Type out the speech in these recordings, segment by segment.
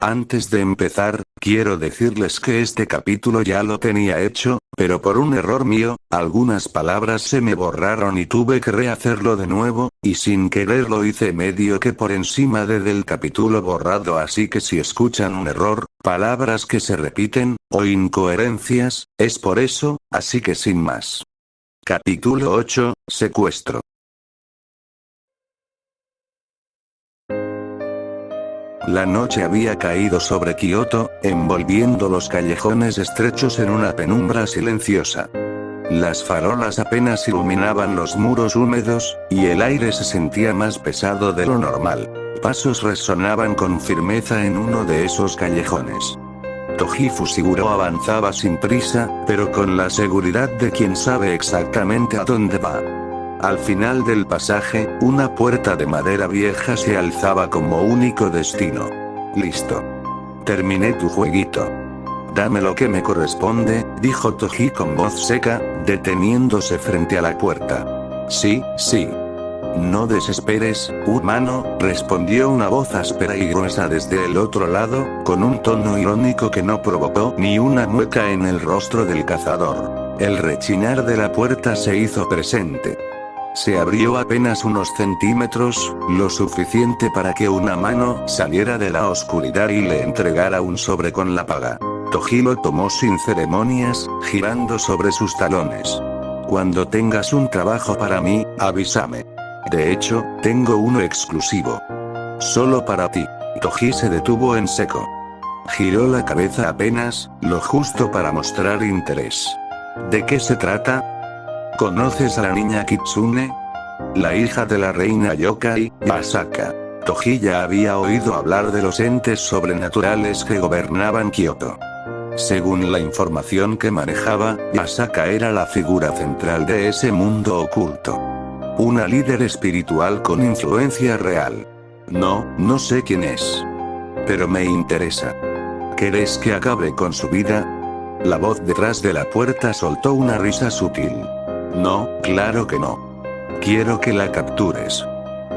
Antes de empezar, quiero decirles que este capítulo ya lo tenía hecho, pero por un error mío, algunas palabras se me borraron y tuve que rehacerlo de nuevo, y sin querer lo hice medio que por encima del capítulo borrado, así que si escuchan un error, palabras que se repiten, o incoherencias, es por eso, así que sin más. Capítulo 8, Secuestro. La noche había caído sobre Kioto, envolviendo los callejones estrechos en una penumbra silenciosa. Las farolas apenas iluminaban los muros húmedos, y el aire se sentía más pesado de lo normal. Pasos resonaban con firmeza en uno de esos callejones. Toji Fushiguro avanzaba sin prisa, pero con la seguridad de quien sabe exactamente a dónde va. Al final del pasaje, una puerta de madera vieja se alzaba como único destino. Listo. Terminé tu jueguito. Dame lo que me corresponde, dijo Toji con voz seca, deteniéndose frente a la puerta. Sí, sí. No desesperes, humano, respondió una voz áspera y gruesa desde el otro lado, con un tono irónico que no provocó ni una mueca en el rostro del cazador. El rechinar de la puerta se hizo presente. Se abrió apenas unos centímetros, lo suficiente para que una mano saliera de la oscuridad y le entregara un sobre con la paga. Toji lo tomó sin ceremonias, girando sobre sus talones. Cuando tengas un trabajo para mí, avísame. De hecho, tengo uno exclusivo. Solo para ti. Toji se detuvo en seco. Giró la cabeza apenas, lo justo para mostrar interés. ¿De qué se trata? ¿Conoces a la niña Kitsune? La hija de la reina Yokai, Asaka. Toji ya había oído hablar de los entes sobrenaturales que gobernaban Kioto. Según la información que manejaba, Asaka era la figura central de ese mundo oculto. Una líder espiritual con influencia real. No sé quién es. Pero me interesa. ¿Querés que acabe con su vida? La voz detrás de la puerta soltó una risa sutil. No, claro que no. Quiero que la captures.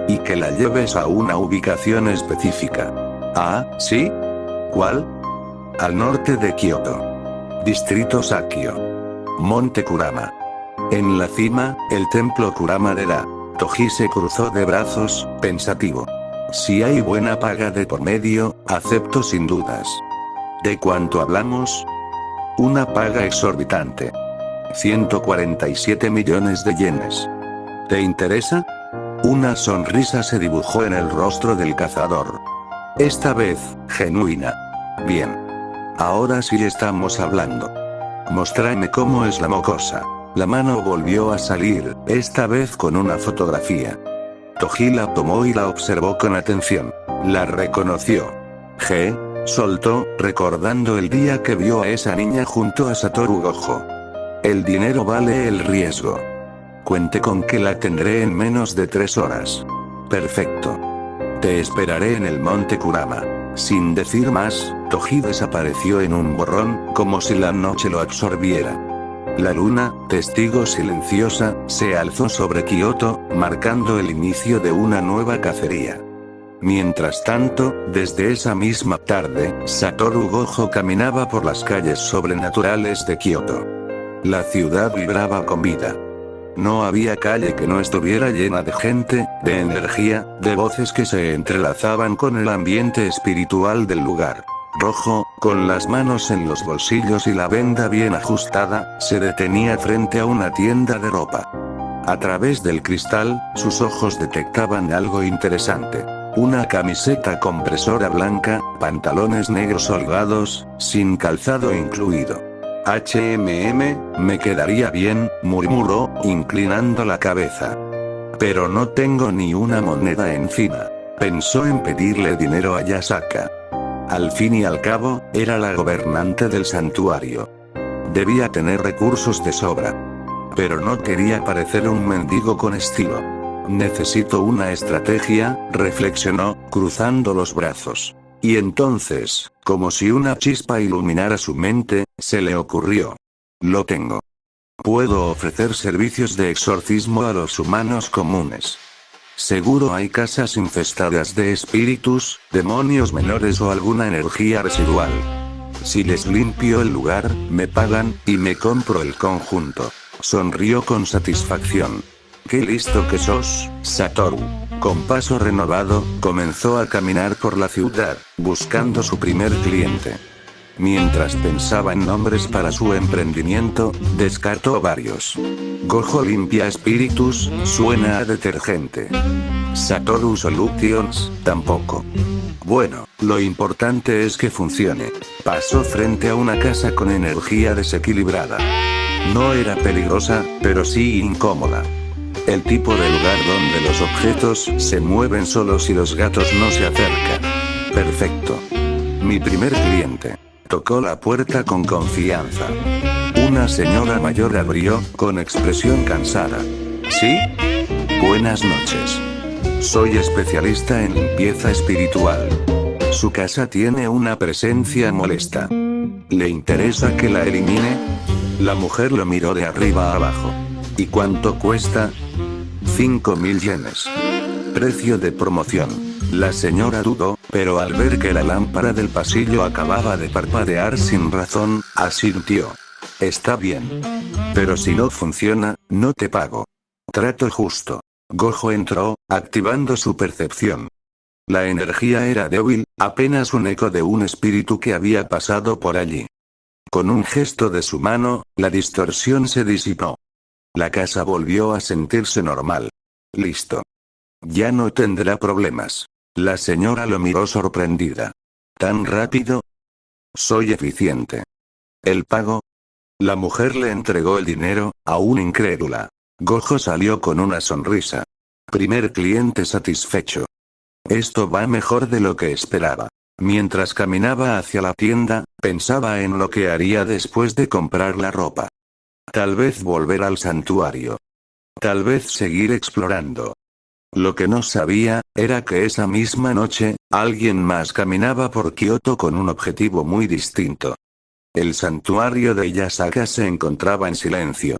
Y que la lleves a una ubicación específica. Ah, ¿sí? ¿Cuál? Al norte de Kioto. Distrito Sakyo. Monte Kurama. En la cima, el templo Kurama-dera. Toji se cruzó de brazos, pensativo. Si hay buena paga de por medio, acepto sin dudas. ¿De cuánto hablamos? Una paga exorbitante. 147 millones de yenes. ¿Te interesa? Una sonrisa se dibujó en el rostro del cazador. Esta vez, genuina. Bien. Ahora sí estamos hablando. Mostrame cómo es la mocosa. La mano volvió a salir, esta vez con una fotografía. Toji la tomó y la observó con atención. La reconoció. Soltó, recordando el día que vio a esa niña junto a Satoru Gojo. El dinero vale el riesgo. Cuente con que la tendré en menos de 3 horas. Perfecto. Te esperaré en el monte Kurama. Sin decir más, Toji desapareció en un borrón, como si la noche lo absorbiera. La luna, testigo silenciosa, se alzó sobre Kioto, marcando el inicio de una nueva cacería. Mientras tanto, desde esa misma tarde, Satoru Gojo caminaba por las calles sobrenaturales de Kioto. La ciudad vibraba con vida. No había calle que no estuviera llena de gente, de energía, de voces que se entrelazaban con el ambiente espiritual del lugar. Rojo, con las manos en los bolsillos y la venda bien ajustada, se detenía frente a una tienda de ropa. A través del cristal, sus ojos detectaban algo interesante. Una camiseta compresora blanca, pantalones negros holgados, sin calzado incluido. Me quedaría bien, murmuró, inclinando la cabeza. Pero no tengo ni una moneda encima. Pensó en pedirle dinero a Yasaka. Al fin y al cabo, era la gobernante del santuario. Debía tener recursos de sobra. Pero no quería parecer un mendigo con estilo. Necesito una estrategia, reflexionó, cruzando los brazos. Y entonces, como si una chispa iluminara su mente, se le ocurrió. Lo tengo. Puedo ofrecer servicios de exorcismo a los humanos comunes. Seguro hay casas infestadas de espíritus, demonios menores o alguna energía residual. Si les limpio el lugar, me pagan, y me compro el conjunto. Sonrió con satisfacción. Qué listo que sos, Satoru. Con paso renovado, comenzó a caminar por la ciudad, buscando su primer cliente. Mientras pensaba en nombres para su emprendimiento, descartó varios. Gojo limpia espíritus, suena a detergente. Satoru Solutions, tampoco. Bueno, lo importante es que funcione. Pasó frente a una casa con energía desequilibrada. No era peligrosa, pero sí incómoda. El tipo de lugar donde los objetos se mueven solos y los gatos no se acercan. Perfecto. Mi primer cliente. Tocó la puerta con confianza. Una señora mayor abrió, con expresión cansada. ¿Sí? Buenas noches. Soy especialista en limpieza espiritual. Su casa tiene una presencia molesta. ¿Le interesa que la elimine? La mujer lo miró de arriba a abajo. ¿Y cuánto cuesta? 5.000 yenes. Precio de promoción. La señora dudó, pero al ver que la lámpara del pasillo acababa de parpadear sin razón, asintió. Está bien. Pero si no funciona, no te pago. Trato justo. Gojo entró, activando su percepción. La energía era débil, apenas un eco de un espíritu que había pasado por allí. Con un gesto de su mano, la distorsión se disipó. La casa volvió a sentirse normal. Listo. Ya no tendrá problemas. La señora lo miró sorprendida. ¿Tan rápido? Soy eficiente. ¿El pago? La mujer le entregó el dinero, aún incrédula. Gojo salió con una sonrisa. Primer cliente satisfecho. Esto va mejor de lo que esperaba. Mientras caminaba hacia la tienda, pensaba en lo que haría después de comprar la ropa. Tal vez volver al santuario. Tal vez seguir explorando. Lo que no sabía, era que esa misma noche, alguien más caminaba por Kioto con un objetivo muy distinto. El santuario de Yasaka se encontraba en silencio.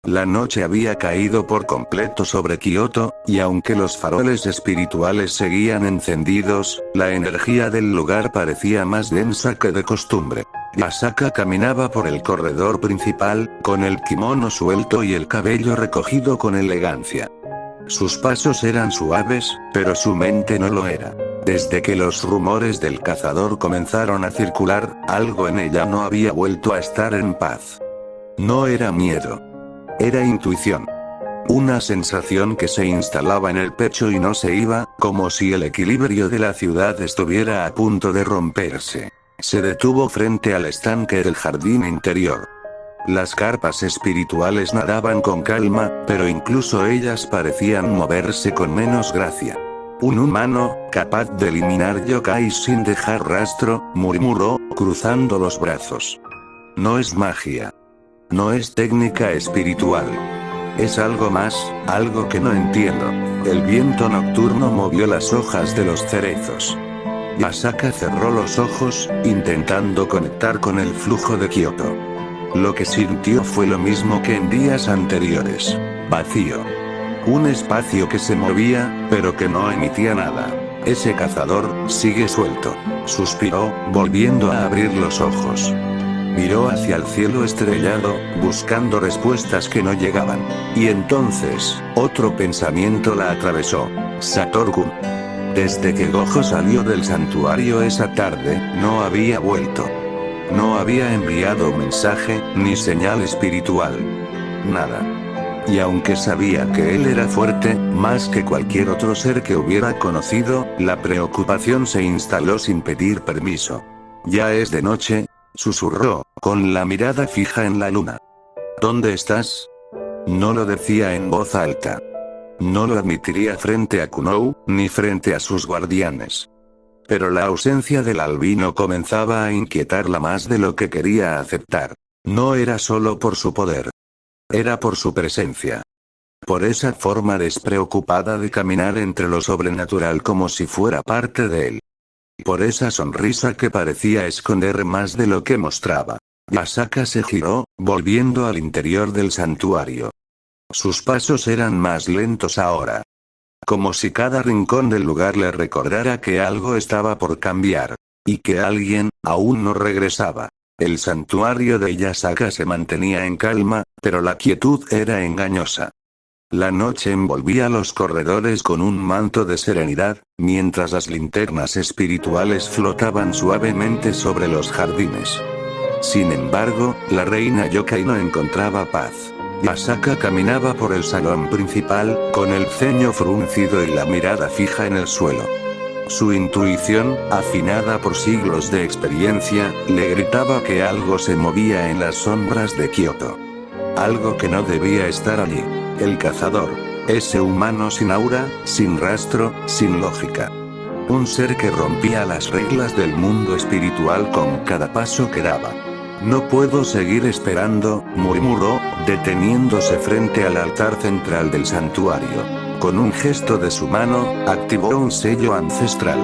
La noche había caído por completo sobre Kioto, y aunque los faroles espirituales seguían encendidos, la energía del lugar parecía más densa que de costumbre. Yasaka caminaba por el corredor principal, con el kimono suelto y el cabello recogido con elegancia. Sus pasos eran suaves, pero su mente no lo era. Desde que los rumores del cazador comenzaron a circular, algo en ella no había vuelto a estar en paz. No era miedo. Era intuición. Una sensación que se instalaba en el pecho y no se iba, como si el equilibrio de la ciudad estuviera a punto de romperse. Se detuvo frente al estanque del jardín interior. Las carpas espirituales nadaban con calma, pero incluso ellas parecían moverse con menos gracia. Un humano, capaz de eliminar yokai sin dejar rastro, murmuró, cruzando los brazos. No es magia. No es técnica espiritual. Es algo más, algo que no entiendo. El viento nocturno movió las hojas de los cerezos. Yasaka cerró los ojos, intentando conectar con el flujo de Kioto. Lo que sintió fue lo mismo que en días anteriores. Vacío. Un espacio que se movía, pero que no emitía nada. Ese cazador, sigue suelto. Suspiró, volviendo a abrir los ojos. Miró hacia el cielo estrellado, buscando respuestas que no llegaban. Y entonces, otro pensamiento la atravesó. Satoru-kun. Desde que Gojo salió del santuario esa tarde, no había vuelto. No había enviado mensaje, ni señal espiritual. Nada. Y aunque sabía que él era fuerte, más que cualquier otro ser que hubiera conocido, la preocupación se instaló sin pedir permiso. Ya es de noche, susurró, con la mirada fija en la luna. ¿Dónde estás? No lo decía en voz alta. No lo admitiría frente a Kunou, ni frente a sus guardianes. Pero la ausencia del albino comenzaba a inquietarla más de lo que quería aceptar. No era solo por su poder. Era por su presencia. Por esa forma despreocupada de caminar entre lo sobrenatural como si fuera parte de él. Por esa sonrisa que parecía esconder más de lo que mostraba. Yasaka se giró, volviendo al interior del santuario. Sus pasos eran más lentos ahora. como si cada rincón del lugar le recordara que algo estaba por cambiar. Y que alguien, aún no regresaba. El santuario de Yasaka se mantenía en calma, pero la quietud era engañosa. La noche envolvía los corredores con un manto de serenidad, mientras las linternas espirituales flotaban suavemente sobre los jardines. Sin embargo, la reina Yokai no encontraba paz. Yasaka caminaba por el salón principal, con el ceño fruncido y la mirada fija en el suelo. Su intuición, afinada por siglos de experiencia, le gritaba que algo se movía en las sombras de Kioto. Algo que no debía estar allí. El cazador. Ese humano sin aura, sin rastro, sin lógica. Un ser que rompía las reglas del mundo espiritual con cada paso que daba. No puedo seguir esperando, murmuró, deteniéndose frente al altar central del santuario. Con un gesto de su mano, activó un sello ancestral.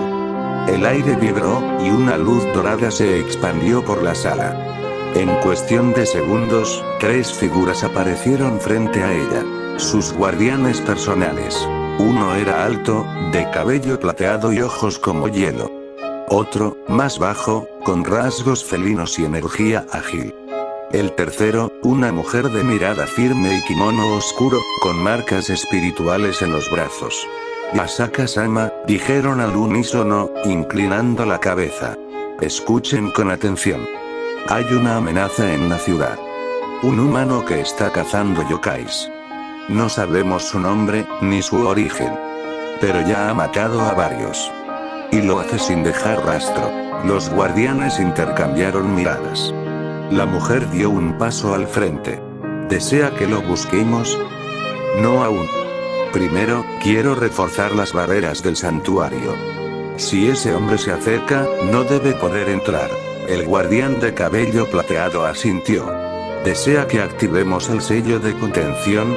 El aire vibró, y una luz dorada se expandió por la sala. En cuestión de segundos, 3 figuras aparecieron frente a ella. Sus guardianes personales. Uno era alto, de cabello plateado y ojos como hielo. Otro, más bajo, con rasgos felinos y energía ágil. El tercero, una mujer de mirada firme y kimono oscuro, con marcas espirituales en los brazos. Yasaka-sama, dijeron al unísono, inclinando la cabeza. Escuchen con atención. Hay una amenaza en la ciudad. Un humano que está cazando yokais. No sabemos su nombre, ni su origen. Pero ya ha matado a varios. Y lo hace sin dejar rastro. Los guardianes intercambiaron miradas. La mujer dio un paso al frente. ¿Desea que lo busquemos? No aún. Primero, quiero reforzar las barreras del santuario. Si ese hombre se acerca, no debe poder entrar. El guardián de cabello plateado asintió. ¿Desea que activemos el sello de contención?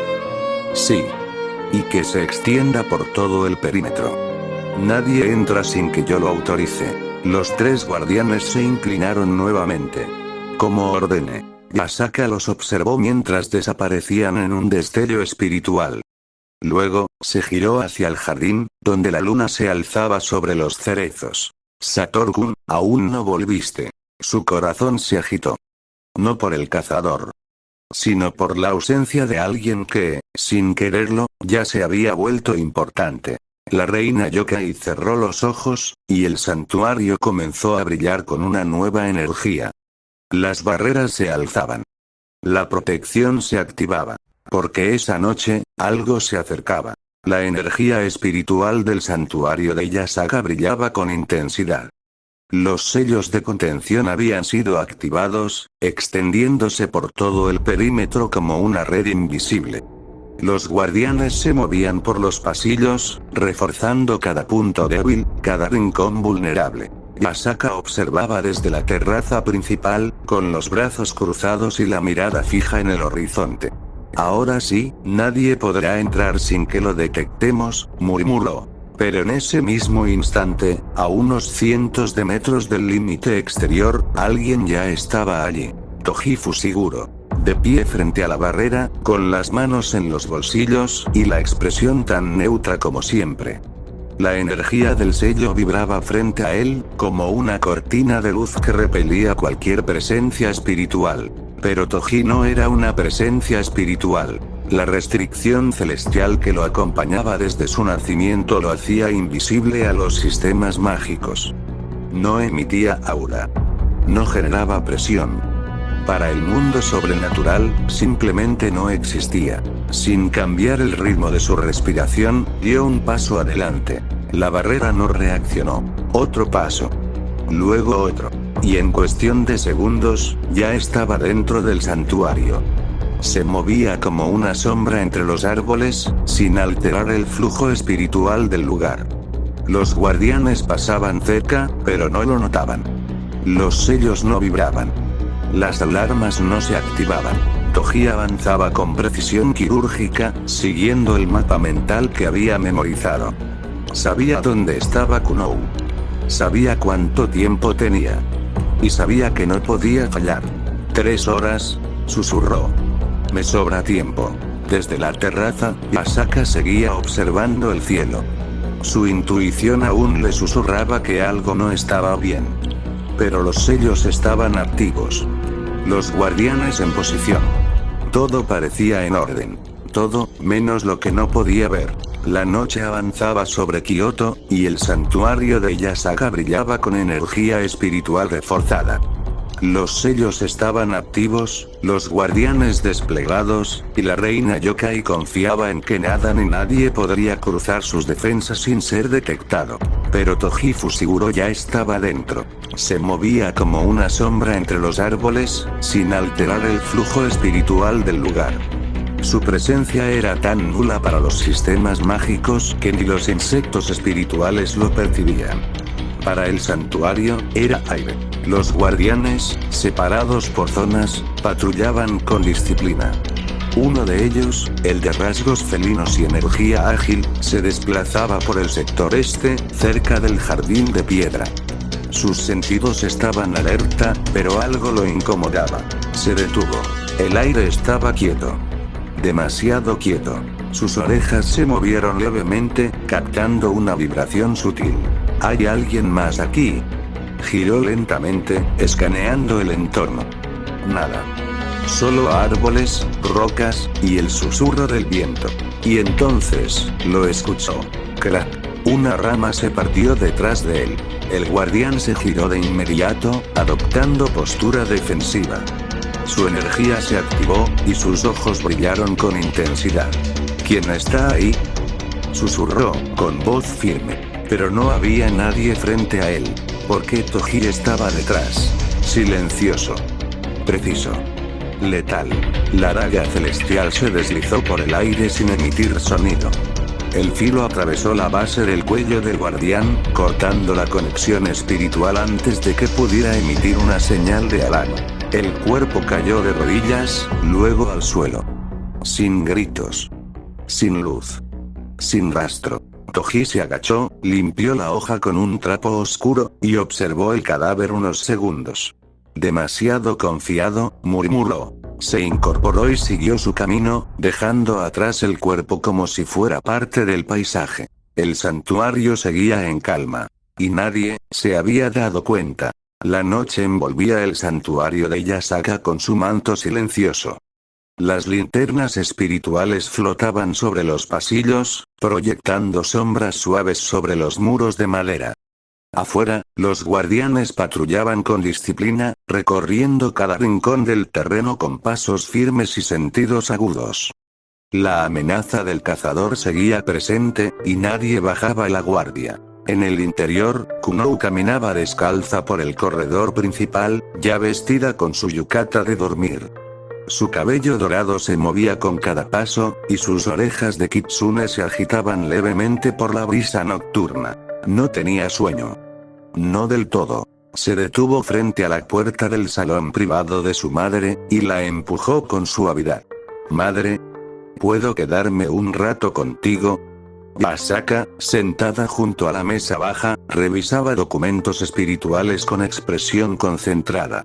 Sí. Y que se extienda por todo el perímetro. Nadie entra sin que yo lo autorice. Los 3 guardianes se inclinaron nuevamente. Como ordené. Yasaka los observó mientras desaparecían en un destello espiritual. Luego, se giró hacia el jardín, donde la luna se alzaba sobre los cerezos. Satoru-kun, aún no volviste. Su corazón se agitó. No por el cazador, sino por la ausencia de alguien que, sin quererlo, ya se había vuelto importante. La reina Yokai cerró los ojos, y el santuario comenzó a brillar con una nueva energía. Las barreras se alzaban. La protección se activaba. Porque esa noche, algo se acercaba. La energía espiritual del santuario de Yasaka brillaba con intensidad. Los sellos de contención habían sido activados, extendiéndose por todo el perímetro como una red invisible. Los guardianes se movían por los pasillos, reforzando cada punto débil, cada rincón vulnerable. Yasaka observaba desde la terraza principal, con los brazos cruzados y la mirada fija en el horizonte. Ahora sí, nadie podrá entrar sin que lo detectemos, murmuró. Pero en ese mismo instante, a unos cientos de metros del límite exterior, alguien ya estaba allí. Toji Fushiguro. De pie frente a la barrera, con las manos en los bolsillos, y la expresión tan neutra como siempre. La energía del sello vibraba frente a él, como una cortina de luz que repelía cualquier presencia espiritual. Pero Toji no era una presencia espiritual. La restricción celestial que lo acompañaba desde su nacimiento lo hacía invisible a los sistemas mágicos. No emitía aura. No generaba presión. Para el mundo sobrenatural, simplemente no existía. Sin cambiar el ritmo de su respiración, dio un paso adelante. La barrera no reaccionó. Otro paso. Luego otro. Y en cuestión de segundos, ya estaba dentro del santuario. Se movía como una sombra entre los árboles, sin alterar el flujo espiritual del lugar. Los guardianes pasaban cerca, pero no lo notaban. Los sellos no vibraban. Las alarmas no se activaban. Toji avanzaba con precisión quirúrgica, siguiendo el mapa mental que había memorizado. Sabía dónde estaba Kunou. Sabía cuánto tiempo tenía. Y sabía que no podía fallar. 3 horas, susurró. Me sobra tiempo. Desde la terraza, Yasaka seguía observando el cielo. Su intuición aún le susurraba que algo no estaba bien. Pero los sellos estaban activos. Los guardianes en posición. Todo parecía en orden. Todo, menos lo que no podía ver. La noche avanzaba sobre Kioto, y el santuario de Yasaka brillaba con energía espiritual reforzada. Los sellos estaban activos, los guardianes desplegados, y la reina Yokai confiaba en que nada ni nadie podría cruzar sus defensas sin ser detectado. Pero Toji Fushiguro ya estaba dentro. Se movía como una sombra entre los árboles, sin alterar el flujo espiritual del lugar. Su presencia era tan nula para los sistemas mágicos que ni los insectos espirituales lo percibían. Para el santuario, era aire. Los guardianes, separados por zonas, patrullaban con disciplina. Uno de ellos, el de rasgos felinos y energía ágil, se desplazaba por el sector este, cerca del jardín de piedra. Sus sentidos estaban alerta, pero algo lo incomodaba. Se detuvo. El aire estaba quieto. Demasiado quieto. Sus orejas se movieron levemente, captando una vibración sutil. ¿Hay alguien más aquí? Giró lentamente, escaneando el entorno. Nada. Solo árboles, rocas, y el susurro del viento. Y entonces, lo escuchó. Crack. Una rama se partió detrás de él. El guardián se giró de inmediato, adoptando postura defensiva. Su energía se activó, y sus ojos brillaron con intensidad. ¿Quién está ahí? Susurró, con voz firme. Pero no había nadie frente a él. Porque Toji estaba detrás. Silencioso. Preciso. Letal. La daga celestial se deslizó por el aire sin emitir sonido. El filo atravesó la base del cuello del guardián, cortando la conexión espiritual antes de que pudiera emitir una señal de alarma. El cuerpo cayó de rodillas, luego al suelo. Sin gritos. Sin luz. Sin rastro. Toji se agachó, limpió la hoja con un trapo oscuro, y observó el cadáver unos segundos. Demasiado confiado, murmuró. Se incorporó y siguió su camino, dejando atrás el cuerpo como si fuera parte del paisaje. El santuario seguía en calma. Y nadie se había dado cuenta. La noche envolvía el santuario de Yasaka con su manto silencioso. Las linternas espirituales flotaban sobre los pasillos, proyectando sombras suaves sobre los muros de madera. Afuera, los guardianes patrullaban con disciplina, recorriendo cada rincón del terreno con pasos firmes y sentidos agudos. La amenaza del cazador seguía presente, y nadie bajaba la guardia. En el interior, Kunou caminaba descalza por el corredor principal, ya vestida con su yukata de dormir. Su cabello dorado se movía con cada paso, y sus orejas de kitsune se agitaban levemente por la brisa nocturna. No tenía sueño. No del todo. Se detuvo frente a la puerta del salón privado de su madre, y la empujó con suavidad. «Madre, ¿puedo quedarme un rato contigo?» Yasaka, sentada junto a la mesa baja, revisaba documentos espirituales con expresión concentrada.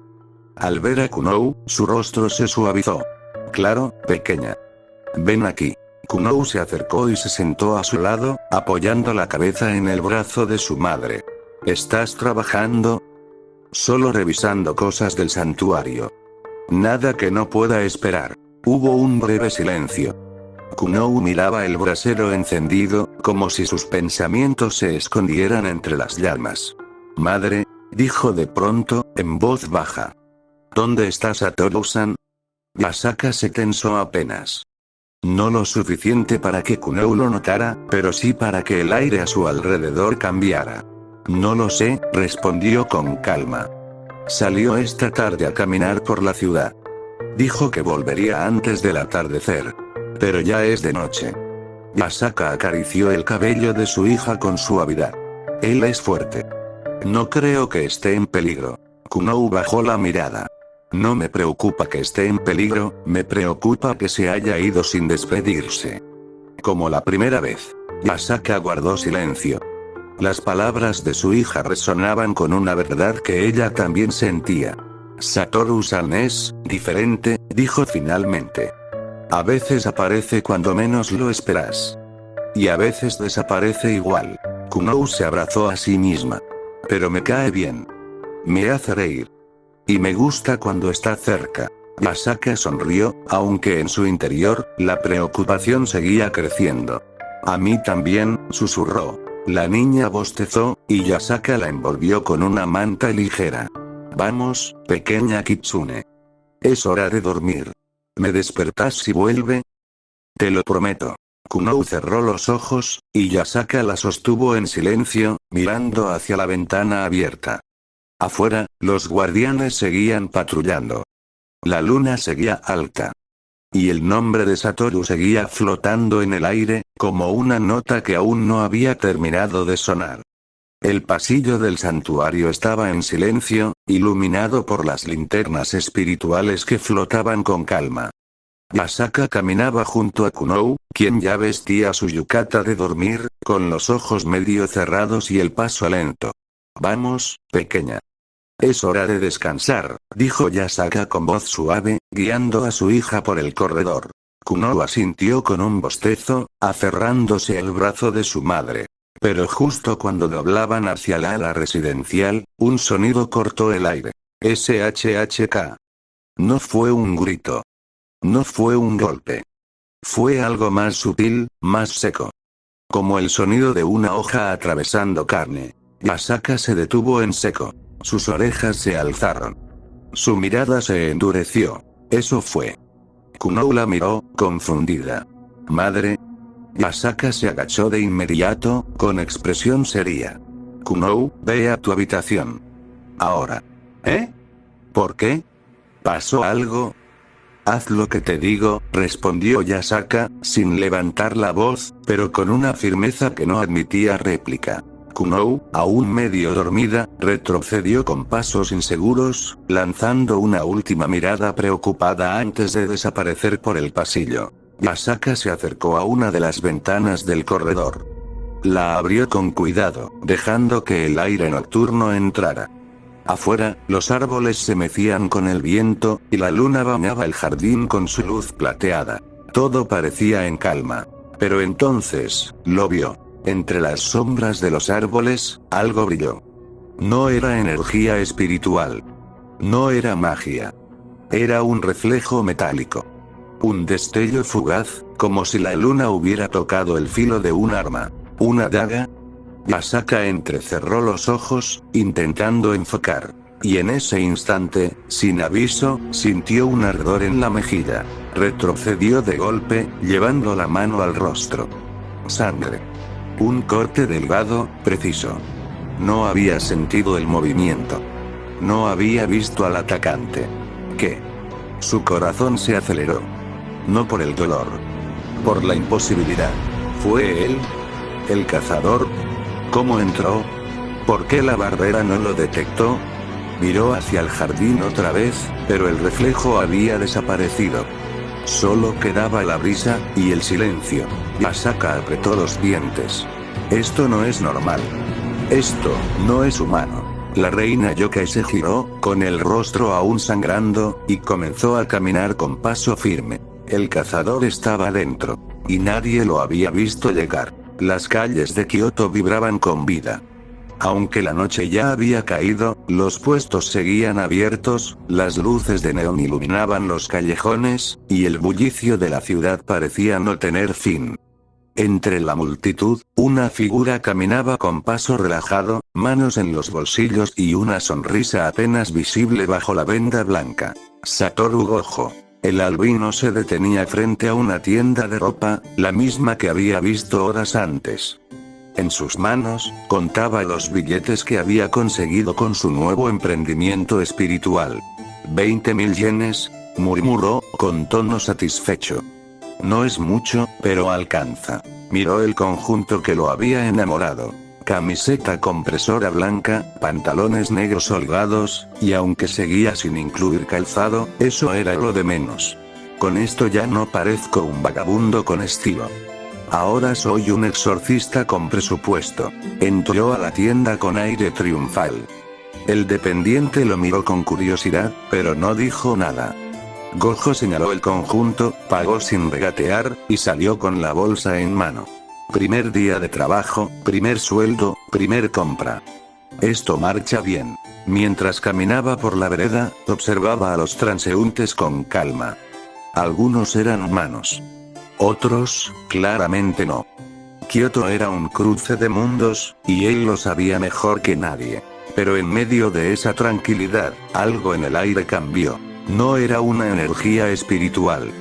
Al ver a Kunou, su rostro se suavizó. «Claro, pequeña. Ven aquí». Kunou se acercó y se sentó a su lado, apoyando la cabeza en el brazo de su madre. «¿Estás trabajando?» «Solo revisando cosas del santuario. Nada que no pueda esperar». Hubo un breve silencio. Kunou miraba el brasero encendido, como si sus pensamientos se escondieran entre las llamas. «Madre», dijo de pronto, en voz baja. «¿Dónde está Satoru-san?» Yasaka se tensó apenas. No lo suficiente para que Kunou lo notara, pero sí para que el aire a su alrededor cambiara. «No lo sé», respondió con calma. «Salió esta tarde a caminar por la ciudad. Dijo que volvería antes del atardecer. Pero ya es de noche». Yasaka acarició el cabello de su hija con suavidad. «Él es fuerte. No creo que esté en peligro». Kunou bajó la mirada. «No me preocupa que esté en peligro, me preocupa que se haya ido sin despedirse. Como la primera vez». Yasaka guardó silencio. Las palabras de su hija resonaban con una verdad que ella también sentía. «Satoru-san es diferente», dijo finalmente. A veces aparece cuando menos lo esperas. Y a veces desaparece igual. Kunou se abrazó a sí misma. Pero me cae bien. Me hace reír. Y me gusta cuando está cerca. Yasaka sonrió, aunque en su interior, la preocupación seguía creciendo. A mí también, susurró. La niña bostezó, y Yasaka la envolvió con una manta ligera. Vamos, pequeña Kitsune. Es hora de dormir. ¿Me despertás si vuelve? Te lo prometo. Kunou cerró los ojos, y Yasaka la sostuvo en silencio, mirando hacia la ventana abierta. Afuera, los guardianes seguían patrullando. La luna seguía alta. Y el nombre de Satoru seguía flotando en el aire, como una nota que aún no había terminado de sonar. El pasillo del santuario estaba en silencio, iluminado por las linternas espirituales que flotaban con calma. Yasaka caminaba junto a Kunou, quien ya vestía su yukata de dormir, con los ojos medio cerrados y el paso lento. Vamos, pequeña. Es hora de descansar, dijo Yasaka con voz suave, guiando a su hija por el corredor. Kunou asintió con un bostezo, aferrándose al brazo de su madre. Pero justo cuando doblaban hacia la ala residencial, un sonido cortó el aire. SHHK. No fue un grito. No fue un golpe. Fue algo más sutil, más seco. Como el sonido de una hoja atravesando carne. Yasaka se detuvo en seco. Sus orejas se alzaron. Su mirada se endureció. Eso fue. Kunou la miró, confundida. ¿Madre? Yasaka se agachó de inmediato, con expresión seria. Kunou, ve a tu habitación. Ahora. ¿Eh? ¿Por qué? ¿Pasó algo? Haz lo que te digo, respondió Yasaka, sin levantar la voz, pero con una firmeza que no admitía réplica. Kunou, aún medio dormida, retrocedió con pasos inseguros, lanzando una última mirada preocupada antes de desaparecer por el pasillo. Yasaka se acercó a una de las ventanas del corredor. La abrió con cuidado, dejando que el aire nocturno entrara. Afuera, los árboles se mecían con el viento, y la luna bañaba el jardín con su luz plateada. Todo parecía en calma. Pero entonces, lo vio. Entre las sombras de los árboles, algo brilló. No era energía espiritual. No era magia. Era un reflejo metálico. Un destello fugaz, como si la luna hubiera tocado el filo de un arma. ¿Una daga? Yasaka entrecerró los ojos, intentando enfocar. Y en ese instante, sin aviso, sintió un ardor en la mejilla. Retrocedió de golpe, llevando la mano al rostro. Sangre. Un corte delgado, preciso. No había sentido el movimiento. No había visto al atacante. ¿Qué? Su corazón se aceleró. No por el dolor. Por la imposibilidad. ¿Fue él? ¿El cazador? ¿Cómo entró? ¿Por qué la barrera no lo detectó? Miró hacia el jardín otra vez, pero el reflejo había desaparecido. Solo quedaba la brisa, y el silencio. Yasaka apretó los dientes. Esto no es normal. Esto, no es humano. La reina Yokai se giró, con el rostro aún sangrando, y comenzó a caminar con paso firme. El cazador estaba dentro. Y nadie lo había visto llegar. Las calles de Kioto vibraban con vida. Aunque la noche ya había caído, los puestos seguían abiertos, las luces de neón iluminaban los callejones, y el bullicio de la ciudad parecía no tener fin. Entre la multitud, una figura caminaba con paso relajado, manos en los bolsillos y una sonrisa apenas visible bajo la venda blanca. Satoru Gojo. El albino se detenía frente a una tienda de ropa, la misma que había visto horas antes. En sus manos, contaba los billetes que había conseguido con su nuevo emprendimiento espiritual. 20.000 yenes, murmuró, con tono satisfecho. No es mucho, pero alcanza. Miró el conjunto que lo había enamorado. Camiseta compresora blanca, pantalones negros holgados, y aunque seguía sin incluir calzado, eso era lo de menos. Con esto ya no parezco un vagabundo con estilo. Ahora soy un exorcista con presupuesto. Entró a la tienda con aire triunfal. El dependiente lo miró con curiosidad, pero no dijo nada. Gojo señaló el conjunto, pagó sin regatear, y salió con la bolsa en mano. Primer día de trabajo, primer sueldo, primer compra. Esto marcha bien. Mientras caminaba por la vereda, observaba a los transeúntes con calma. Algunos eran humanos. Otros, claramente no. Kioto era un cruce de mundos, y él lo sabía mejor que nadie. Pero en medio de esa tranquilidad, algo en el aire cambió. No era una energía espiritual.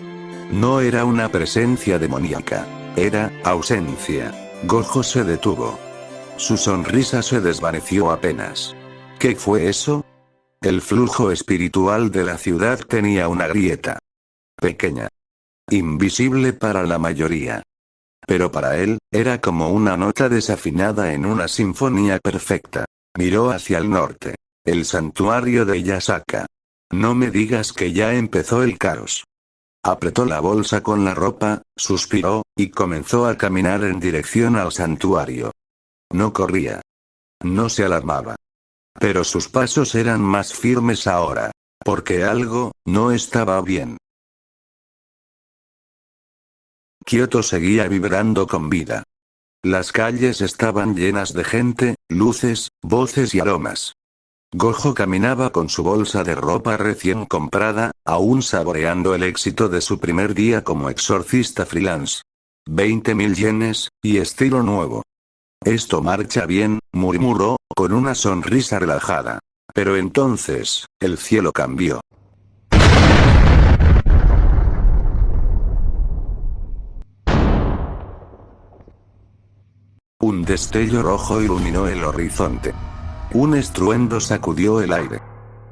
No era una presencia demoníaca. Era ausencia. Gojo se detuvo. Su sonrisa se desvaneció apenas. ¿Qué fue eso? El flujo espiritual de la ciudad tenía una grieta. Pequeña. Invisible para la mayoría. Pero para él, era como una nota desafinada en una sinfonía perfecta. Miró hacia el norte. El santuario de Yasaka. No me digas que ya empezó el caos. Apretó la bolsa con la ropa, suspiró, y comenzó a caminar en dirección al santuario. No corría. No se alarmaba. Pero sus pasos eran más firmes ahora. Porque algo, no estaba bien. Kioto seguía vibrando con vida. Las calles estaban llenas de gente, luces, voces y aromas. Gojo caminaba con su bolsa de ropa recién comprada, aún saboreando el éxito de su primer día como exorcista freelance. 20.000 yenes, y estilo nuevo. Esto marcha bien, murmuró, con una sonrisa relajada. Pero entonces, el cielo cambió. Un destello rojo iluminó el horizonte. Un estruendo sacudió el aire.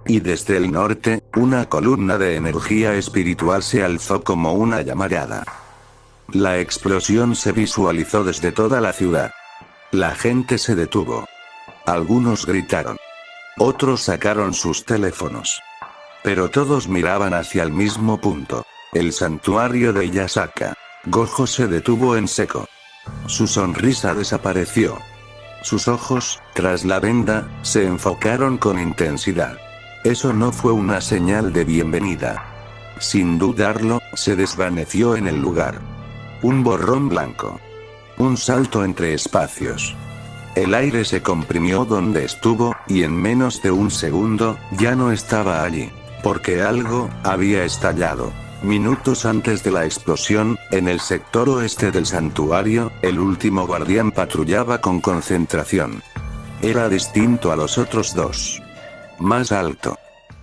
Y desde el norte, una columna de energía espiritual se alzó como una llamarada. La explosión se visualizó desde toda la ciudad. La gente se detuvo. Algunos gritaron. Otros sacaron sus teléfonos. Pero todos miraban hacia el mismo punto. El santuario de Yasaka. Gojo se detuvo en seco. Su sonrisa desapareció. Sus ojos, tras la venda, se enfocaron con intensidad. Eso no fue una señal de bienvenida. Sin dudarlo, se desvaneció en el lugar. Un borrón blanco. Un salto entre espacios. El aire se comprimió donde estuvo, y en menos de un segundo, ya no estaba allí. Porque algo, había estallado. Minutos antes de la explosión, en el sector oeste del santuario, el último guardián patrullaba con concentración. Era distinto a los otros dos. Más alto.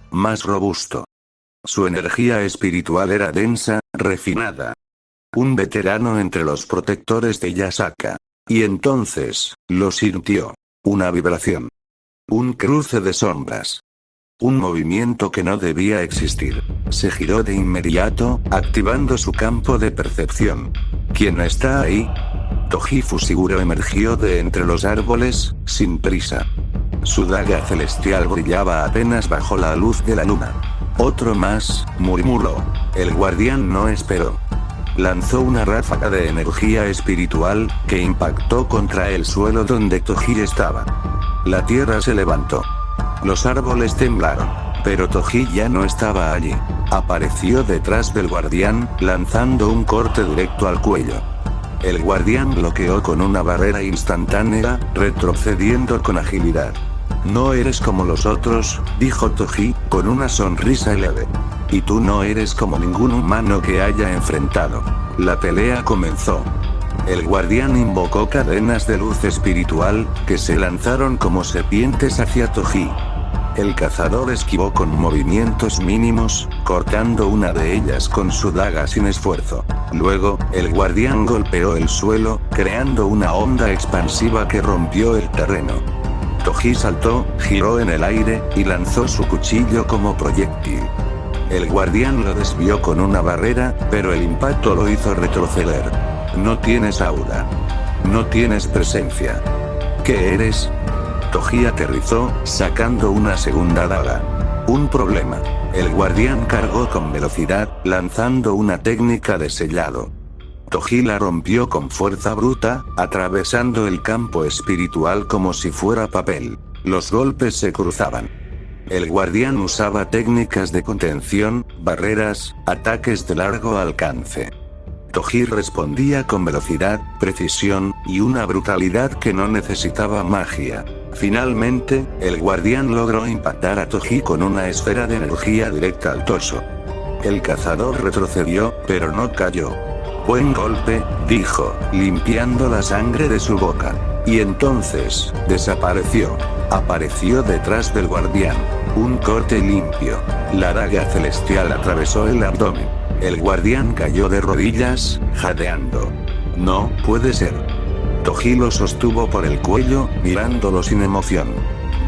Más robusto. Su energía espiritual era densa, refinada. Un veterano entre los protectores de Yasaka. Y entonces, lo sintió. Una vibración. Un cruce de sombras. Un movimiento que no debía existir. Se giró de inmediato, activando su campo de percepción. ¿Quién está ahí? Toji Fushiguro emergió de entre los árboles, sin prisa. Su daga celestial brillaba apenas bajo la luz de la luna. Otro más, murmuró. El guardián no esperó. Lanzó una ráfaga de energía espiritual, que impactó contra el suelo donde Toji estaba. La tierra se levantó. Los árboles temblaron. Pero Toji ya no estaba allí. Apareció detrás del guardián, lanzando un corte directo al cuello. El guardián bloqueó con una barrera instantánea, retrocediendo con agilidad. No eres como los otros, dijo Toji, con una sonrisa leve. Y tú no eres como ningún humano que haya enfrentado. La pelea comenzó. El guardián invocó cadenas de luz espiritual, que se lanzaron como serpientes hacia Toji. El cazador esquivó con movimientos mínimos, cortando una de ellas con su daga sin esfuerzo. Luego, el guardián golpeó el suelo, creando una onda expansiva que rompió el terreno. Toji saltó, giró en el aire, y lanzó su cuchillo como proyectil. El guardián lo desvió con una barrera, pero el impacto lo hizo retroceder. No tienes aura. No tienes presencia. ¿Qué eres? Toji aterrizó, sacando una segunda daga. Un problema. El guardián cargó con velocidad, lanzando una técnica de sellado. Toji la rompió con fuerza bruta, atravesando el campo espiritual como si fuera papel. Los golpes se cruzaban. El guardián usaba técnicas de contención, barreras, ataques de largo alcance. Toji respondía con velocidad, precisión, y una brutalidad que no necesitaba magia. Finalmente, el guardián logró impactar a Toji con una esfera de energía directa al torso. El cazador retrocedió, pero no cayó. Buen golpe, dijo, limpiando la sangre de su boca. Y entonces, desapareció. Apareció detrás del guardián. Un corte limpio. La daga celestial atravesó el abdomen. El guardián cayó de rodillas, jadeando. No puede ser. Toji lo sostuvo por el cuello, mirándolo sin emoción.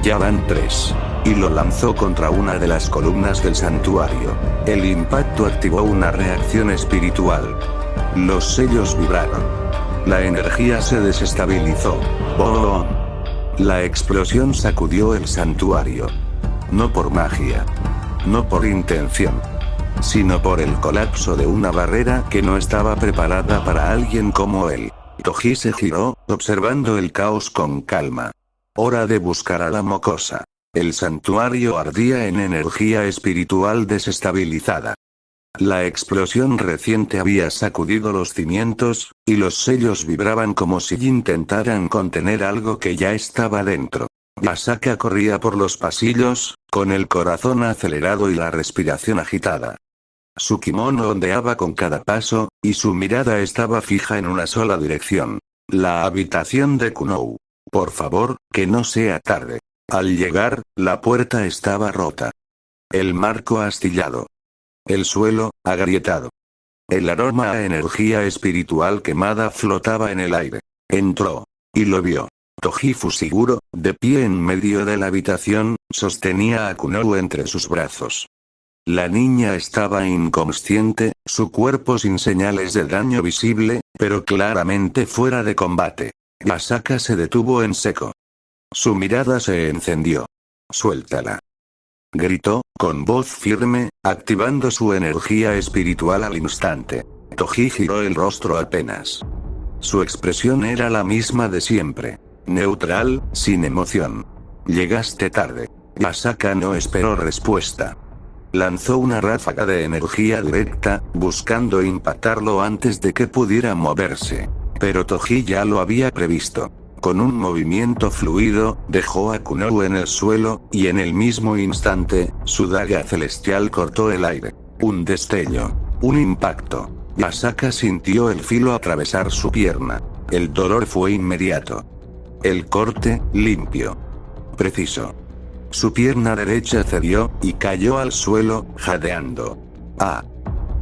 Ya van 3. Y lo lanzó contra una de las columnas del santuario. El impacto activó una reacción espiritual. Los sellos vibraron. La energía se desestabilizó. ¡Boom! La explosión sacudió el santuario. No por magia. No por intención. Sino por el colapso de una barrera que no estaba preparada para alguien como él. Toji se giró, observando el caos con calma. Hora de buscar a la mocosa. El santuario ardía en energía espiritual desestabilizada. La explosión reciente había sacudido los cimientos, y los sellos vibraban como si intentaran contener algo que ya estaba dentro. Masaka corría por los pasillos, con el corazón acelerado y la respiración agitada. Su kimono ondeaba con cada paso, y su mirada estaba fija en una sola dirección. La habitación de Kunou. Por favor, que no sea tarde. Al llegar, la puerta estaba rota. El marco astillado. El suelo, agrietado. El aroma a energía espiritual quemada flotaba en el aire. Entró. Y lo vio. Toji Fushiguro, de pie en medio de la habitación, sostenía a Kunou entre sus brazos. La niña estaba inconsciente, su cuerpo sin señales de daño visible, pero claramente fuera de combate. Masaka se detuvo en seco. Su mirada se encendió. «Suéltala», gritó, con voz firme, activando su energía espiritual al instante. Toji giró el rostro apenas. Su expresión era la misma de siempre. Neutral, sin emoción. «Llegaste tarde». Masaka no esperó respuesta. Lanzó una ráfaga de energía directa, buscando impactarlo antes de que pudiera moverse. Pero Toji ya lo había previsto. Con un movimiento fluido, dejó a Kunou en el suelo, y en el mismo instante, su daga celestial cortó el aire. Un destello. Un impacto. Masaka sintió el filo atravesar su pierna. El dolor fue inmediato. El corte, limpio. Preciso. Su pierna derecha cedió, y cayó al suelo, jadeando. ¡Ah!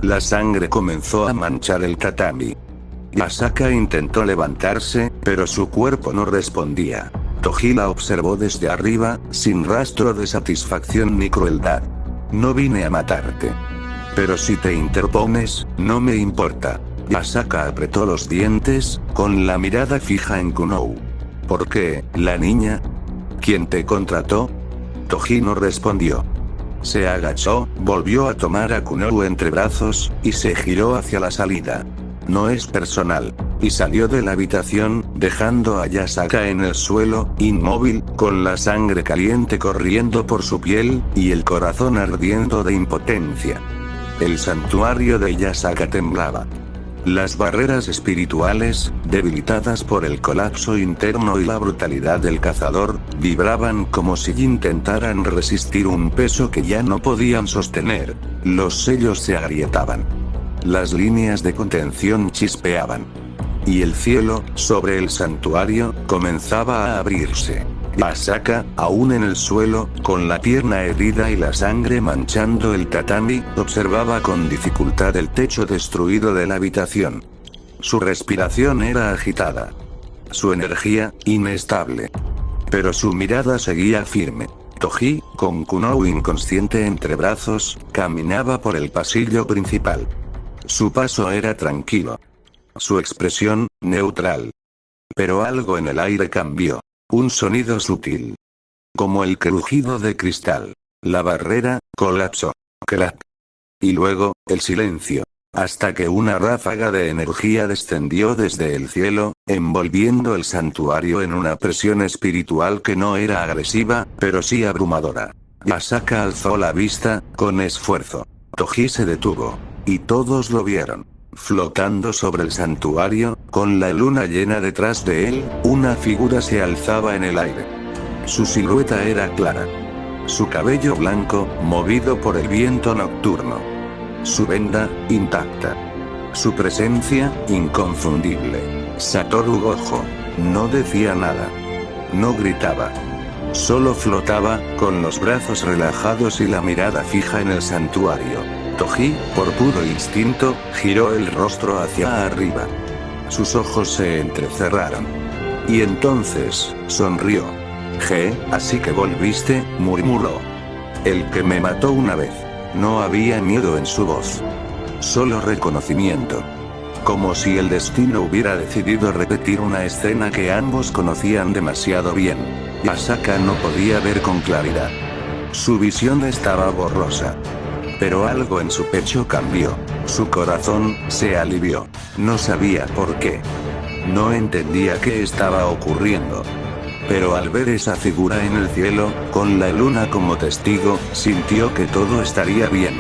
La sangre comenzó a manchar el tatami. Masaka intentó levantarse, pero su cuerpo no respondía. Toji la observó desde arriba, sin rastro de satisfacción ni crueldad. No vine a matarte. Pero si te interpones, no me importa. Masaka apretó los dientes, con la mirada fija en Kunou. ¿Por qué, la niña? ¿Quién te contrató? Toji no respondió. Se agachó, volvió a tomar a Kunou entre brazos, y se giró hacia la salida. No es personal. Y salió de la habitación, dejando a Yasaka en el suelo, inmóvil, con la sangre caliente corriendo por su piel, y el corazón ardiendo de impotencia. El santuario de Yasaka temblaba. Las barreras espirituales, debilitadas por el colapso interno y la brutalidad del cazador, vibraban como si intentaran resistir un peso que ya no podían sostener. Los sellos se agrietaban. Las líneas de contención chispeaban. Y el cielo, sobre el santuario, comenzaba a abrirse. Masaka, aún en el suelo, con la pierna herida y la sangre manchando el tatami, observaba con dificultad el techo destruido de la habitación. Su respiración era agitada. Su energía, inestable. Pero su mirada seguía firme. Toji, con Kunou inconsciente entre brazos, caminaba por el pasillo principal. Su paso era tranquilo. Su expresión, neutral. Pero algo en el aire cambió. Un sonido sutil. Como el crujido de cristal. La barrera, colapsó. Crack. Y luego, el silencio. Hasta que una ráfaga de energía descendió desde el cielo, envolviendo el santuario en una presión espiritual que no era agresiva, pero sí abrumadora. Asaka alzó la vista, con esfuerzo. Toji se detuvo. Y todos lo vieron. Flotando sobre el santuario, con la luna llena detrás de él, una figura se alzaba en el aire. Su silueta era clara. Su cabello blanco, movido por el viento nocturno. Su venda, intacta. Su presencia, inconfundible. Satoru Gojo. No decía nada. No gritaba. Solo flotaba, con los brazos relajados y la mirada fija en el santuario. Toji, por puro instinto, giró el rostro hacia arriba. Sus ojos se entrecerraron. Y entonces, sonrió. Así que volviste, murmuró. El que me mató una vez. No había miedo en su voz. Solo reconocimiento. Como si el destino hubiera decidido repetir una escena que ambos conocían demasiado bien. Asaka no podía ver con claridad. Su visión estaba borrosa. Pero algo en su pecho cambió. Su corazón se alivió. No sabía por qué. No entendía qué estaba ocurriendo. Pero al ver esa figura en el cielo, con la luna como testigo, sintió que todo estaría bien.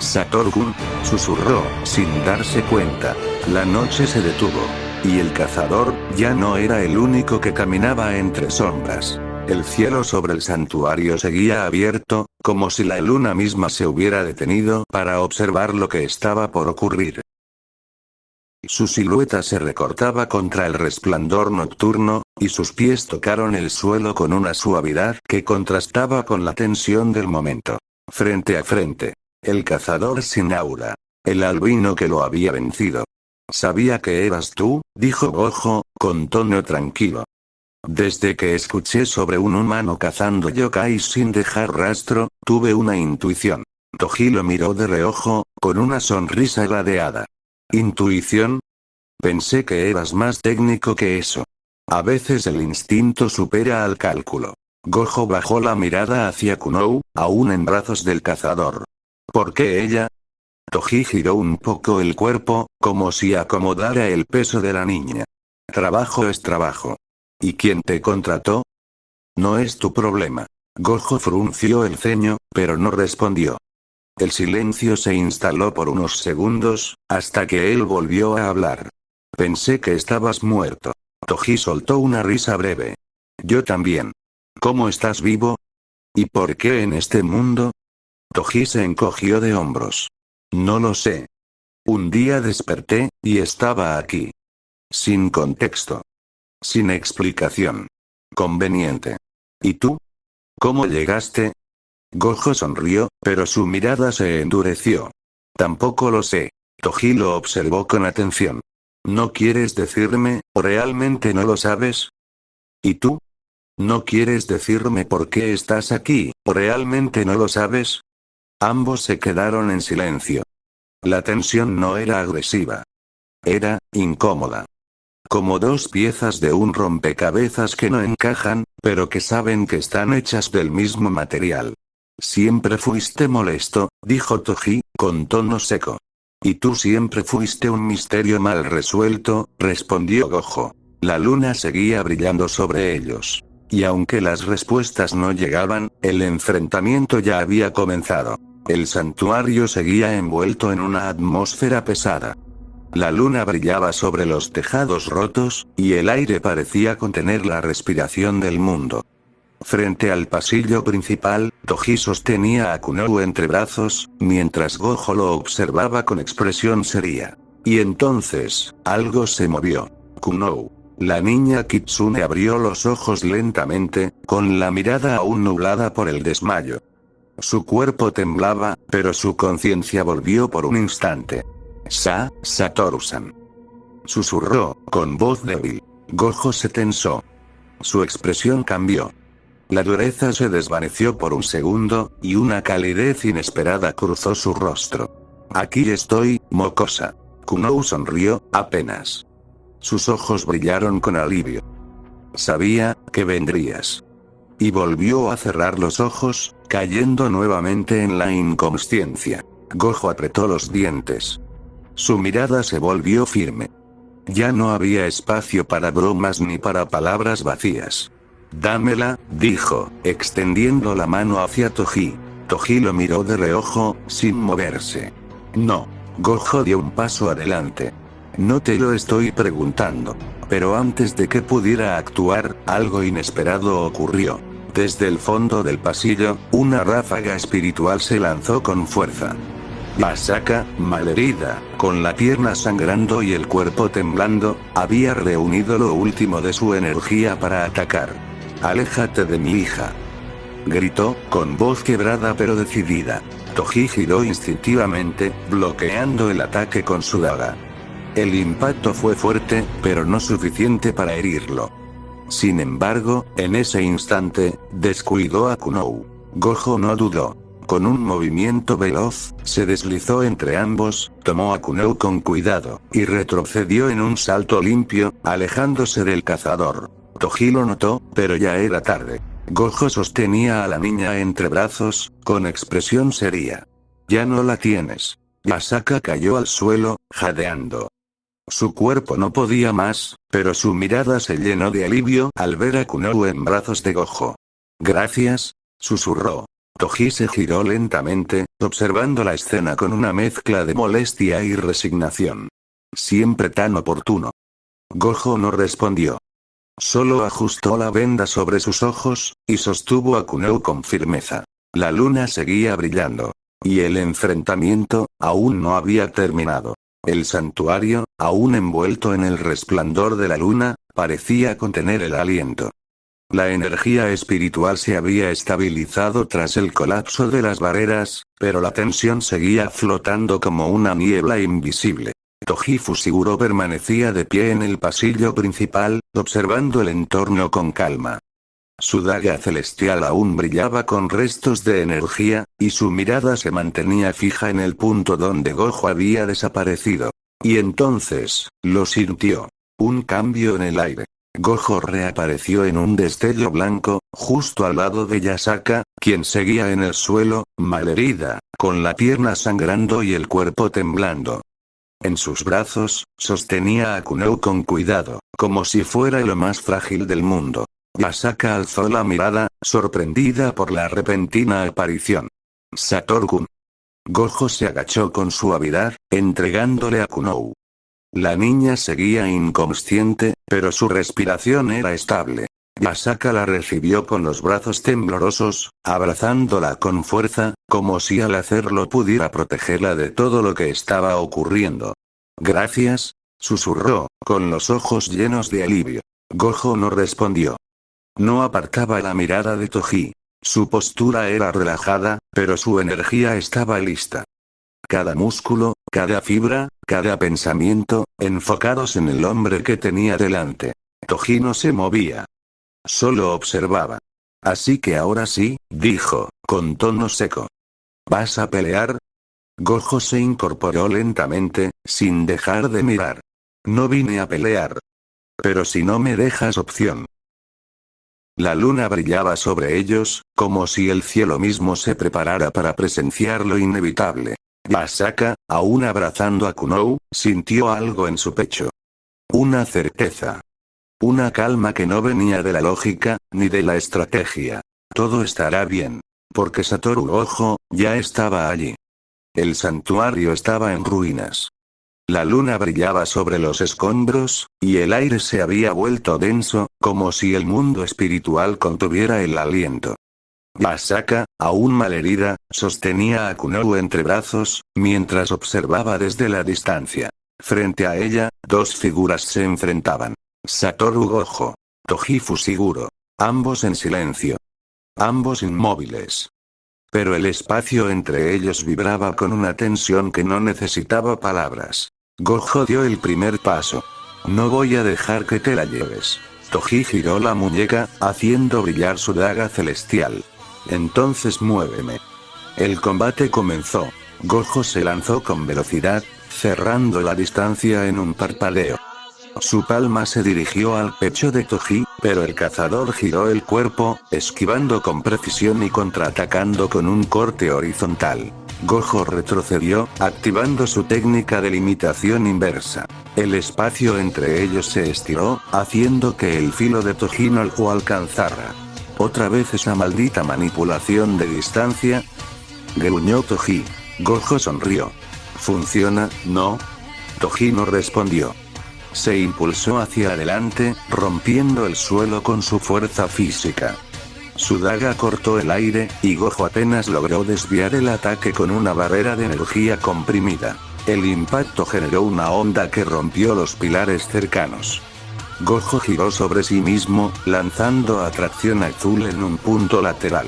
Satoru-kun, susurró, sin darse cuenta. La noche se detuvo. Y el cazador, ya no era el único que caminaba entre sombras. El cielo sobre el santuario seguía abierto, como si la luna misma se hubiera detenido para observar lo que estaba por ocurrir. Su silueta se recortaba contra el resplandor nocturno, y sus pies tocaron el suelo con una suavidad que contrastaba con la tensión del momento. Frente a frente. El cazador sin aura. El albino que lo había vencido. Sabía que eras tú, dijo Gojo, con tono tranquilo. Desde que escuché sobre un humano cazando yokai sin dejar rastro, tuve una intuición. Toji lo miró de reojo, con una sonrisa gradeada. ¿Intuición? Pensé que eras más técnico que eso. A veces el instinto supera al cálculo. Gojo bajó la mirada hacia Kunou, aún en brazos del cazador. ¿Por qué ella? Toji giró un poco el cuerpo, como si acomodara el peso de la niña. Trabajo es trabajo. ¿Y quién te contrató? No es tu problema. Gojo frunció el ceño, pero no respondió. El silencio se instaló por unos segundos, hasta que él volvió a hablar. Pensé que estabas muerto. Toji soltó una risa breve. Yo también. ¿Cómo estás vivo? ¿Y por qué en este mundo? Toji se encogió de hombros. No lo sé. Un día desperté, y estaba aquí. Sin contexto. Sin explicación. Conveniente. ¿Y tú? ¿Cómo llegaste? Gojo sonrió, pero su mirada se endureció. Tampoco lo sé. Toji lo observó con atención. ¿No quieres decirme, o realmente no lo sabes? ¿Y tú? ¿No quieres decirme por qué estás aquí, o realmente no lo sabes? Ambos se quedaron en silencio. La tensión no era agresiva. Era incómoda. Como dos piezas de un rompecabezas que no encajan, pero que saben que están hechas del mismo material. Siempre fuiste molesto, dijo Toji, con tono seco. Y tú siempre fuiste un misterio mal resuelto, respondió Gojo. La luna seguía brillando sobre ellos. Y aunque las respuestas no llegaban, el enfrentamiento ya había comenzado. El santuario seguía envuelto en una atmósfera pesada. La luna brillaba sobre los tejados rotos, y el aire parecía contener la respiración del mundo. Frente al pasillo principal, Toji sostenía a Kunou entre brazos, mientras Gojo lo observaba con expresión seria. Y entonces, algo se movió. Kunou. La niña Kitsune abrió los ojos lentamente, con la mirada aún nublada por el desmayo. Su cuerpo temblaba, pero su conciencia volvió por un instante. Satoru-san. Susurró, con voz débil. Gojo se tensó. Su expresión cambió. La dureza se desvaneció por un segundo, y una calidez inesperada cruzó su rostro. Aquí estoy, mocosa. Kunou sonrió, apenas. Sus ojos brillaron con alivio. Sabía que vendrías. Y volvió a cerrar los ojos, cayendo nuevamente en la inconsciencia. Gojo apretó los dientes. Su mirada se volvió firme. Ya no había espacio para bromas ni para palabras vacías. Dámela, dijo, extendiendo la mano hacia Toji. Toji lo miró de reojo, sin moverse. No. Gojo dio un paso adelante. No te lo estoy preguntando. Pero antes de que pudiera actuar, algo inesperado ocurrió. Desde el fondo del pasillo, una ráfaga espiritual se lanzó con fuerza. Yasaka, malherida, con la pierna sangrando y el cuerpo temblando, había reunido lo último de su energía para atacar. «Aléjate de mi hija», gritó, con voz quebrada pero decidida. Toji giró instintivamente, bloqueando el ataque con su daga. El impacto fue fuerte, pero no suficiente para herirlo. Sin embargo, en ese instante, descuidó a Kunou. Gojo no dudó. Con un movimiento veloz, se deslizó entre ambos, tomó a Kunou con cuidado, y retrocedió en un salto limpio, alejándose del cazador. Toji lo notó, pero ya era tarde. Gojo sostenía a la niña entre brazos, con expresión seria. «Ya no la tienes». Yasaka cayó al suelo, jadeando. Su cuerpo no podía más, pero su mirada se llenó de alivio al ver a Kunou en brazos de Gojo. «Gracias», susurró. Toji se giró lentamente, observando la escena con una mezcla de molestia y resignación. «Siempre tan oportuno». Gojo no respondió. Solo ajustó la venda sobre sus ojos, y sostuvo a Kunou con firmeza. La luna seguía brillando. Y el enfrentamiento, aún no había terminado. El santuario, aún envuelto en el resplandor de la luna, parecía contener el aliento. La energía espiritual se había estabilizado tras el colapso de las barreras, pero la tensión seguía flotando como una niebla invisible. Toji Fushiguro permanecía de pie en el pasillo principal, observando el entorno con calma. Su daga celestial aún brillaba con restos de energía, y su mirada se mantenía fija en el punto donde Gojo había desaparecido. Y entonces, lo sintió. Un cambio en el aire. Gojo reapareció en un destello blanco, justo al lado de Yasaka, quien seguía en el suelo, malherida, con la pierna sangrando y el cuerpo temblando. En sus brazos, sostenía a Kunou con cuidado, como si fuera lo más frágil del mundo. Yasaka alzó la mirada, sorprendida por la repentina aparición. «Satoru-kun». Gojo se agachó con suavidad, entregándole a Kunou. La niña seguía inconsciente, pero su respiración era estable. Yasaka la recibió con los brazos temblorosos, abrazándola con fuerza, como si al hacerlo pudiera protegerla de todo lo que estaba ocurriendo. «Gracias», susurró, con los ojos llenos de alivio. Gojo no respondió. No apartaba la mirada de Toji. Su postura era relajada, pero su energía estaba lista. Cada músculo, cada fibra, cada pensamiento, enfocados en el hombre que tenía delante. Toji no se movía. Solo observaba. «Así que ahora sí», dijo, con tono seco. «¿Vas a pelear?» Gojo se incorporó lentamente, sin dejar de mirar. «No vine a pelear. Pero si no me dejas opción». La luna brillaba sobre ellos, como si el cielo mismo se preparara para presenciar lo inevitable. Yasaka, aún abrazando a Kunou, sintió algo en su pecho. Una certeza. Una calma que no venía de la lógica, ni de la estrategia. Todo estará bien. Porque Satoru Gojo, ya estaba allí. El santuario estaba en ruinas. La luna brillaba sobre los escombros, y el aire se había vuelto denso, como si el mundo espiritual contuviera el aliento. Yasaka, aún malherida, sostenía a Kunou entre brazos, mientras observaba desde la distancia. Frente a ella, dos figuras se enfrentaban. Satoru Gojo. Toji Fushiguro. Ambos en silencio. Ambos inmóviles. Pero el espacio entre ellos vibraba con una tensión que no necesitaba palabras. Gojo dio el primer paso. «No voy a dejar que te la lleves». Toji giró la muñeca, haciendo brillar su daga celestial. «Entonces muéveme». El combate comenzó. Gojo se lanzó con velocidad, cerrando la distancia en un parpadeo. Su palma se dirigió al pecho de Toji, pero el cazador giró el cuerpo, esquivando con precisión y contraatacando con un corte horizontal. Gojo retrocedió, activando su técnica de limitación inversa. El espacio entre ellos se estiró, haciendo que el filo de Toji no lo alcanzara. ¿Otra vez esa maldita manipulación de distancia?, gruñó Toji. Gojo sonrió. ¿Funciona, no? Toji no respondió. Se impulsó hacia adelante, rompiendo el suelo con su fuerza física. Su daga cortó el aire, y Gojo apenas logró desviar el ataque con una barrera de energía comprimida. El impacto generó una onda que rompió los pilares cercanos. Gojo giró sobre sí mismo, lanzando atracción azul en un punto lateral.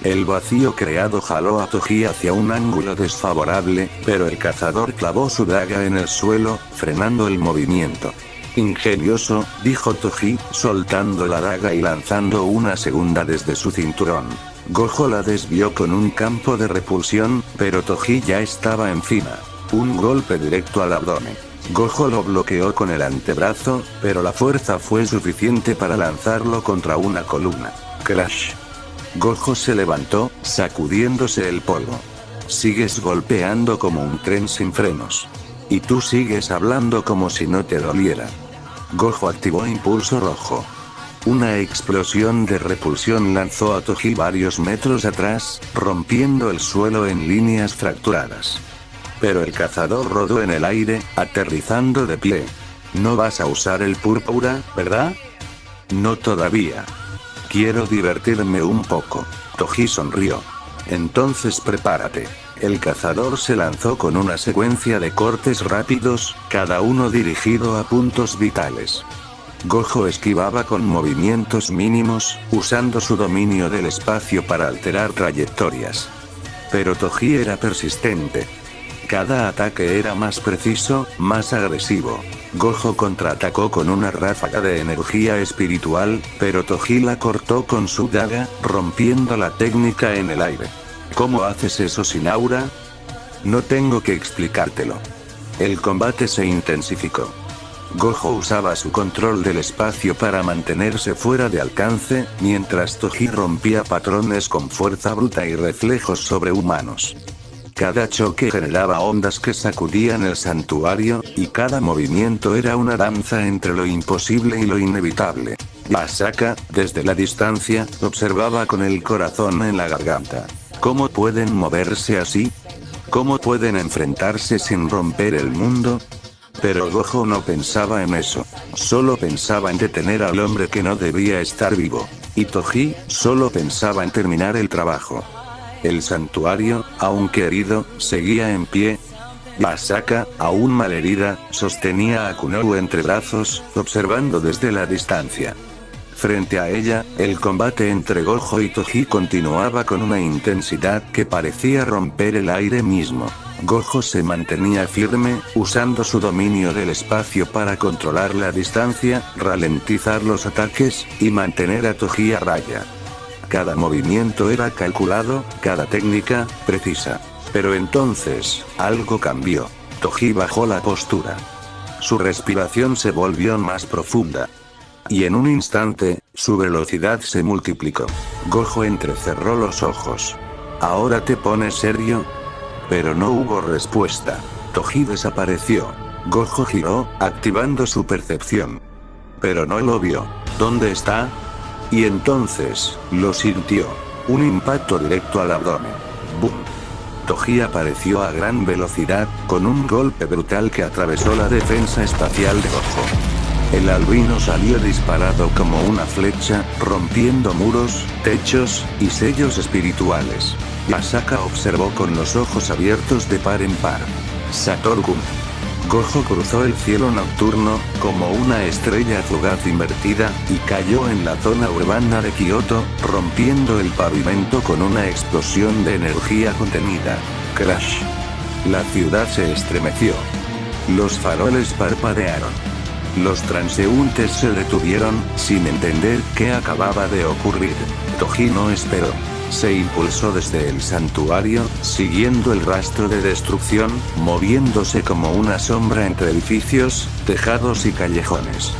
El vacío creado jaló a Toji hacia un ángulo desfavorable, pero el cazador clavó su daga en el suelo, frenando el movimiento. Ingenioso, dijo Toji, soltando la daga y lanzando una segunda desde su cinturón. Gojo la desvió con un campo de repulsión, pero Toji ya estaba encima. Un golpe directo al abdomen. Gojo lo bloqueó con el antebrazo, pero la fuerza fue suficiente para lanzarlo contra una columna. Crash. Gojo se levantó, sacudiéndose el polvo. Sigues golpeando como un tren sin frenos. Y tú sigues hablando como si no te doliera. Gojo activó impulso rojo. Una explosión de repulsión lanzó a Toji varios metros atrás, rompiendo el suelo en líneas fracturadas. Pero el cazador rodó en el aire, aterrizando de pie. ¿No vas a usar el púrpura, verdad? No todavía. Quiero divertirme un poco. Toji sonrió. Entonces prepárate. El cazador se lanzó con una secuencia de cortes rápidos, cada uno dirigido a puntos vitales. Gojo esquivaba con movimientos mínimos, usando su dominio del espacio para alterar trayectorias. Pero Toji era persistente. Cada ataque era más preciso, más agresivo. Gojo contraatacó con una ráfaga de energía espiritual, pero Toji la cortó con su daga, rompiendo la técnica en el aire. ¿Cómo haces eso sin aura? No tengo que explicártelo. El combate se intensificó. Gojo usaba su control del espacio para mantenerse fuera de alcance, mientras Toji rompía patrones con fuerza bruta y reflejos sobrehumanos. Cada choque generaba ondas que sacudían el santuario, y cada movimiento era una danza entre lo imposible y lo inevitable. Asaka, desde la distancia, observaba con el corazón en la garganta. ¿Cómo pueden moverse así? ¿Cómo pueden enfrentarse sin romper el mundo? Pero Gojo no pensaba en eso. Solo pensaba en detener al hombre que no debía estar vivo. Y Toji, solo pensaba en terminar el trabajo. El santuario, aunque herido, seguía en pie. Asaka, aún malherida, sostenía a Kunou entre brazos, observando desde la distancia. Frente a ella, el combate entre Gojo y Toji continuaba con una intensidad que parecía romper el aire mismo. Gojo se mantenía firme, usando su dominio del espacio para controlar la distancia, ralentizar los ataques, y mantener a Toji a raya. Cada movimiento era calculado, cada técnica, precisa. Pero entonces, algo cambió. Toji bajó la postura. Su respiración se volvió más profunda. Y en un instante, su velocidad se multiplicó. Gojo entrecerró los ojos. ¿Ahora te pones serio? Pero no hubo respuesta. Toji desapareció. Gojo giró, activando su percepción. Pero no lo vio. ¿Dónde está? Y entonces, lo sintió. Un impacto directo al abdomen. ¡Bum! Toji apareció a gran velocidad, con un golpe brutal que atravesó la defensa espacial de Gojo. El albino salió disparado como una flecha, rompiendo muros, techos, y sellos espirituales. Asaka observó con los ojos abiertos de par en par. Satoru-kun. Gojo cruzó el cielo nocturno, como una estrella fugaz invertida, y cayó en la zona urbana de Kioto, rompiendo el pavimento con una explosión de energía contenida. Crash. La ciudad se estremeció. Los faroles parpadearon. Los transeúntes se detuvieron, sin entender qué acababa de ocurrir. Toji no esperó. Se impulsó desde el santuario, siguiendo el rastro de destrucción, moviéndose como una sombra entre edificios, tejados y callejones.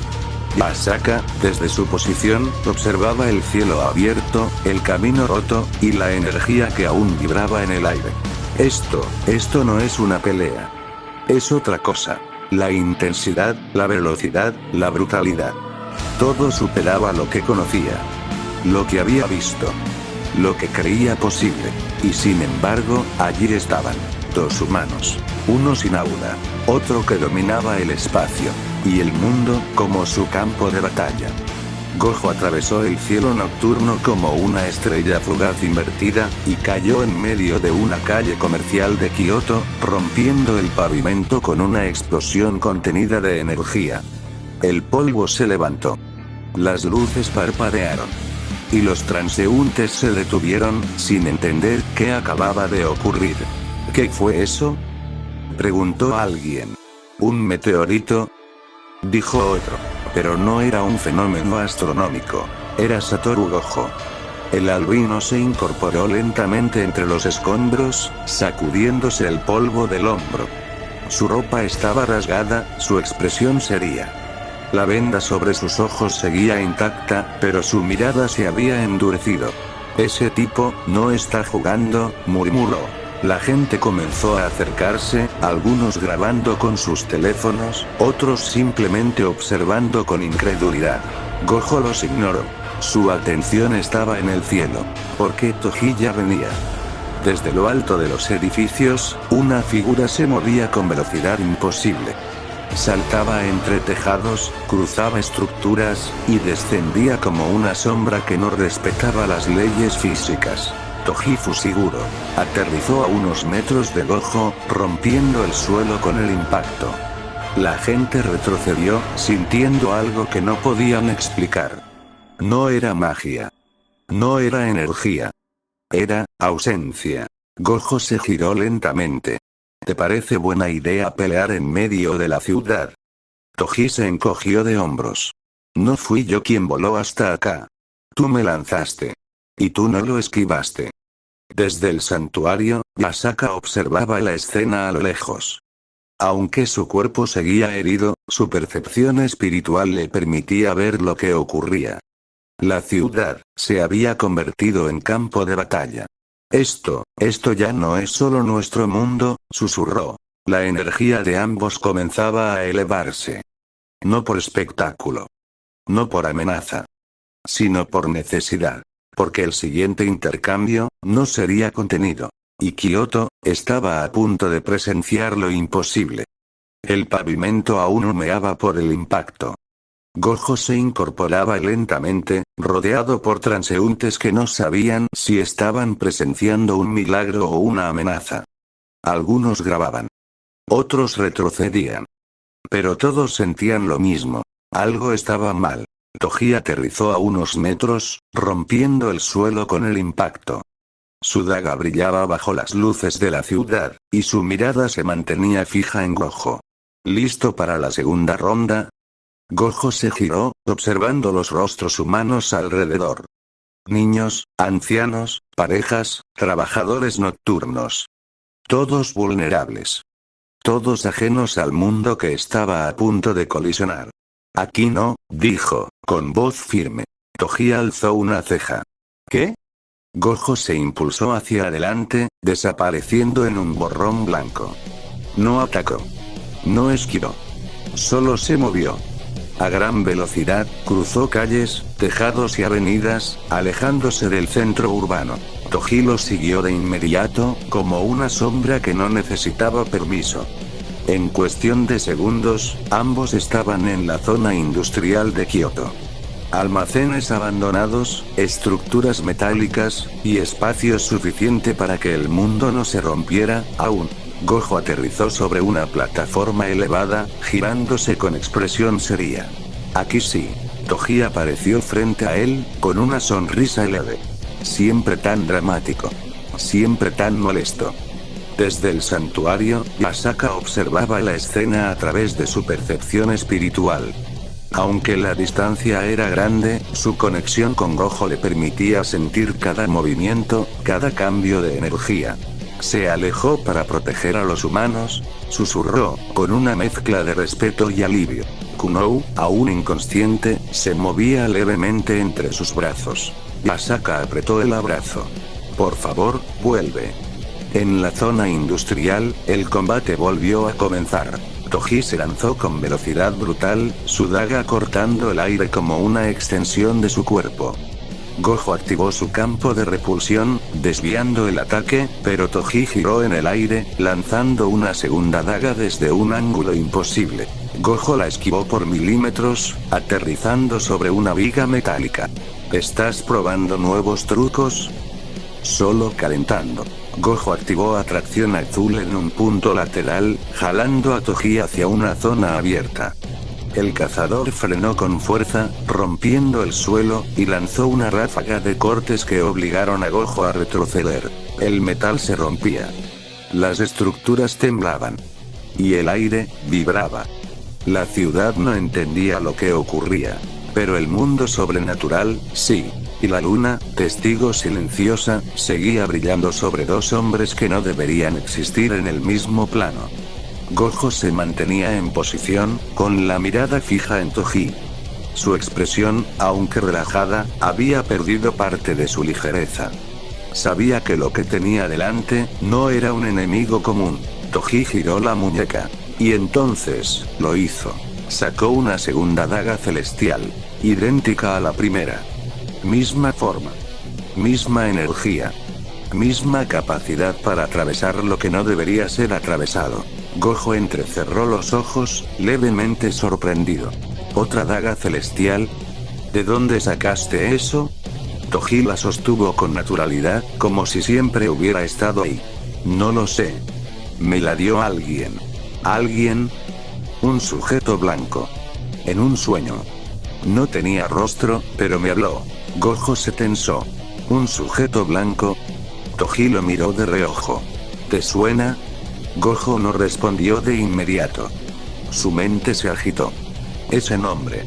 Asaka, desde su posición, observaba el cielo abierto, el camino roto, y la energía que aún vibraba en el aire. Esto no es una pelea. Es otra cosa. La intensidad, la velocidad, la brutalidad. Todo superaba lo que conocía. Lo que había visto. Lo que creía posible. Y sin embargo, allí estaban. Dos humanos. Uno sin aura. Otro que dominaba el espacio. Y el mundo como su campo de batalla. Gojo atravesó el cielo nocturno como una estrella fugaz invertida, y cayó en medio de una calle comercial de Kioto, rompiendo el pavimento con una explosión contenida de energía. El polvo se levantó. Las luces parpadearon. Y los transeúntes se detuvieron, sin entender qué acababa de ocurrir. ¿Qué fue eso?, preguntó alguien. ¿Un meteorito?, dijo otro. Pero no era un fenómeno astronómico. Era Satoru Gojo. El albino se incorporó lentamente entre los escombros, sacudiéndose el polvo del hombro. Su ropa estaba rasgada, su expresión seria. La venda sobre sus ojos seguía intacta, pero su mirada se había endurecido. Ese tipo no está jugando, murmuró. La gente comenzó a acercarse, algunos grabando con sus teléfonos, otros simplemente observando con incredulidad. Gojo los ignoró. Su atención estaba en el cielo. Porque Toji ya venía. Desde lo alto de los edificios, una figura se movía con velocidad imposible. Saltaba entre tejados, cruzaba estructuras, y descendía como una sombra que no respetaba las leyes físicas. Toji Fushiguro aterrizó a unos metros de Gojo, rompiendo el suelo con el impacto. La gente retrocedió, sintiendo algo que no podían explicar. No era magia. No era energía. Era ausencia. Gojo se giró lentamente. ¿Te parece buena idea pelear en medio de la ciudad? Toji se encogió de hombros. No fui yo quien voló hasta acá. Tú me lanzaste. Y tú no lo esquivaste. Desde el santuario, Yasaka observaba la escena a lo lejos. Aunque su cuerpo seguía herido, su percepción espiritual le permitía ver lo que ocurría. La ciudad se había convertido en campo de batalla. Esto ya no es solo nuestro mundo, susurró. La energía de ambos comenzaba a elevarse. No por espectáculo. No por amenaza. Sino por necesidad. Porque el siguiente intercambio no sería contenido. Y Kioto estaba a punto de presenciar lo imposible. El pavimento aún humeaba por el impacto. Gojo se incorporaba lentamente, rodeado por transeúntes que no sabían si estaban presenciando un milagro o una amenaza. Algunos grababan. Otros retrocedían. Pero todos sentían lo mismo. Algo estaba mal. Toji aterrizó a unos metros, rompiendo el suelo con el impacto. Su daga brillaba bajo las luces de la ciudad, y su mirada se mantenía fija en Gojo. ¿Listo para la segunda ronda? Gojo se giró, observando los rostros humanos alrededor. Niños, ancianos, parejas, trabajadores nocturnos. Todos vulnerables. Todos ajenos al mundo que estaba a punto de colisionar. Aquí no, dijo, con voz firme. Toji alzó una ceja. ¿Qué? Gojo se impulsó hacia adelante, desapareciendo en un borrón blanco. No atacó. No esquivó. Solo se movió. A gran velocidad, cruzó calles, tejados y avenidas, alejándose del centro urbano. Toji lo siguió de inmediato, como una sombra que no necesitaba permiso. En cuestión de segundos, ambos estaban en la zona industrial de Kioto. Almacenes abandonados, estructuras metálicas, y espacio suficiente para que el mundo no se rompiera, aún. Gojo aterrizó sobre una plataforma elevada, girándose con expresión seria. Aquí sí. Toji apareció frente a él, con una sonrisa leve. Siempre tan dramático. Siempre tan molesto. Desde el santuario, Yasaka observaba la escena a través de su percepción espiritual. Aunque la distancia era grande, su conexión con Gojo le permitía sentir cada movimiento, cada cambio de energía. Se alejó para proteger a los humanos, susurró, con una mezcla de respeto y alivio. Kunou, aún inconsciente, se movía levemente entre sus brazos. Yasaka apretó el abrazo. Por favor, vuelve. En la zona industrial, el combate volvió a comenzar. Toji se lanzó con velocidad brutal, su daga cortando el aire como una extensión de su cuerpo. Gojo activó su campo de repulsión, desviando el ataque, pero Toji giró en el aire, lanzando una segunda daga desde un ángulo imposible. Gojo la esquivó por milímetros, aterrizando sobre una viga metálica. ¿Estás probando nuevos trucos? Solo calentando. Gojo activó atracción azul en un punto lateral, jalando a Toji hacia una zona abierta. El cazador frenó con fuerza, rompiendo el suelo, y lanzó una ráfaga de cortes que obligaron a Gojo a retroceder. El metal se rompía. Las estructuras temblaban. Y el aire vibraba. La ciudad no entendía lo que ocurría. Pero el mundo sobrenatural, sí. Y la luna, testigo silenciosa, seguía brillando sobre dos hombres que no deberían existir en el mismo plano. Gojo se mantenía en posición, con la mirada fija en Toji. Su expresión, aunque relajada, había perdido parte de su ligereza. Sabía que lo que tenía delante no era un enemigo común. Toji giró la muñeca. Y entonces, lo hizo. Sacó una segunda daga celestial, idéntica a la primera. Misma forma. Misma energía. Misma capacidad para atravesar lo que no debería ser atravesado. Gojo entrecerró los ojos, levemente sorprendido. ¿Otra daga celestial? ¿De dónde sacaste eso? Toji la sostuvo con naturalidad, como si siempre hubiera estado ahí. No lo sé. Me la dio alguien. ¿Alguien? Un sujeto blanco. En un sueño. No tenía rostro, pero me habló. Gojo se tensó. ¿Un sujeto blanco? Toji lo miró de reojo. ¿Te suena? Gojo no respondió de inmediato. Su mente se agitó. Ese nombre.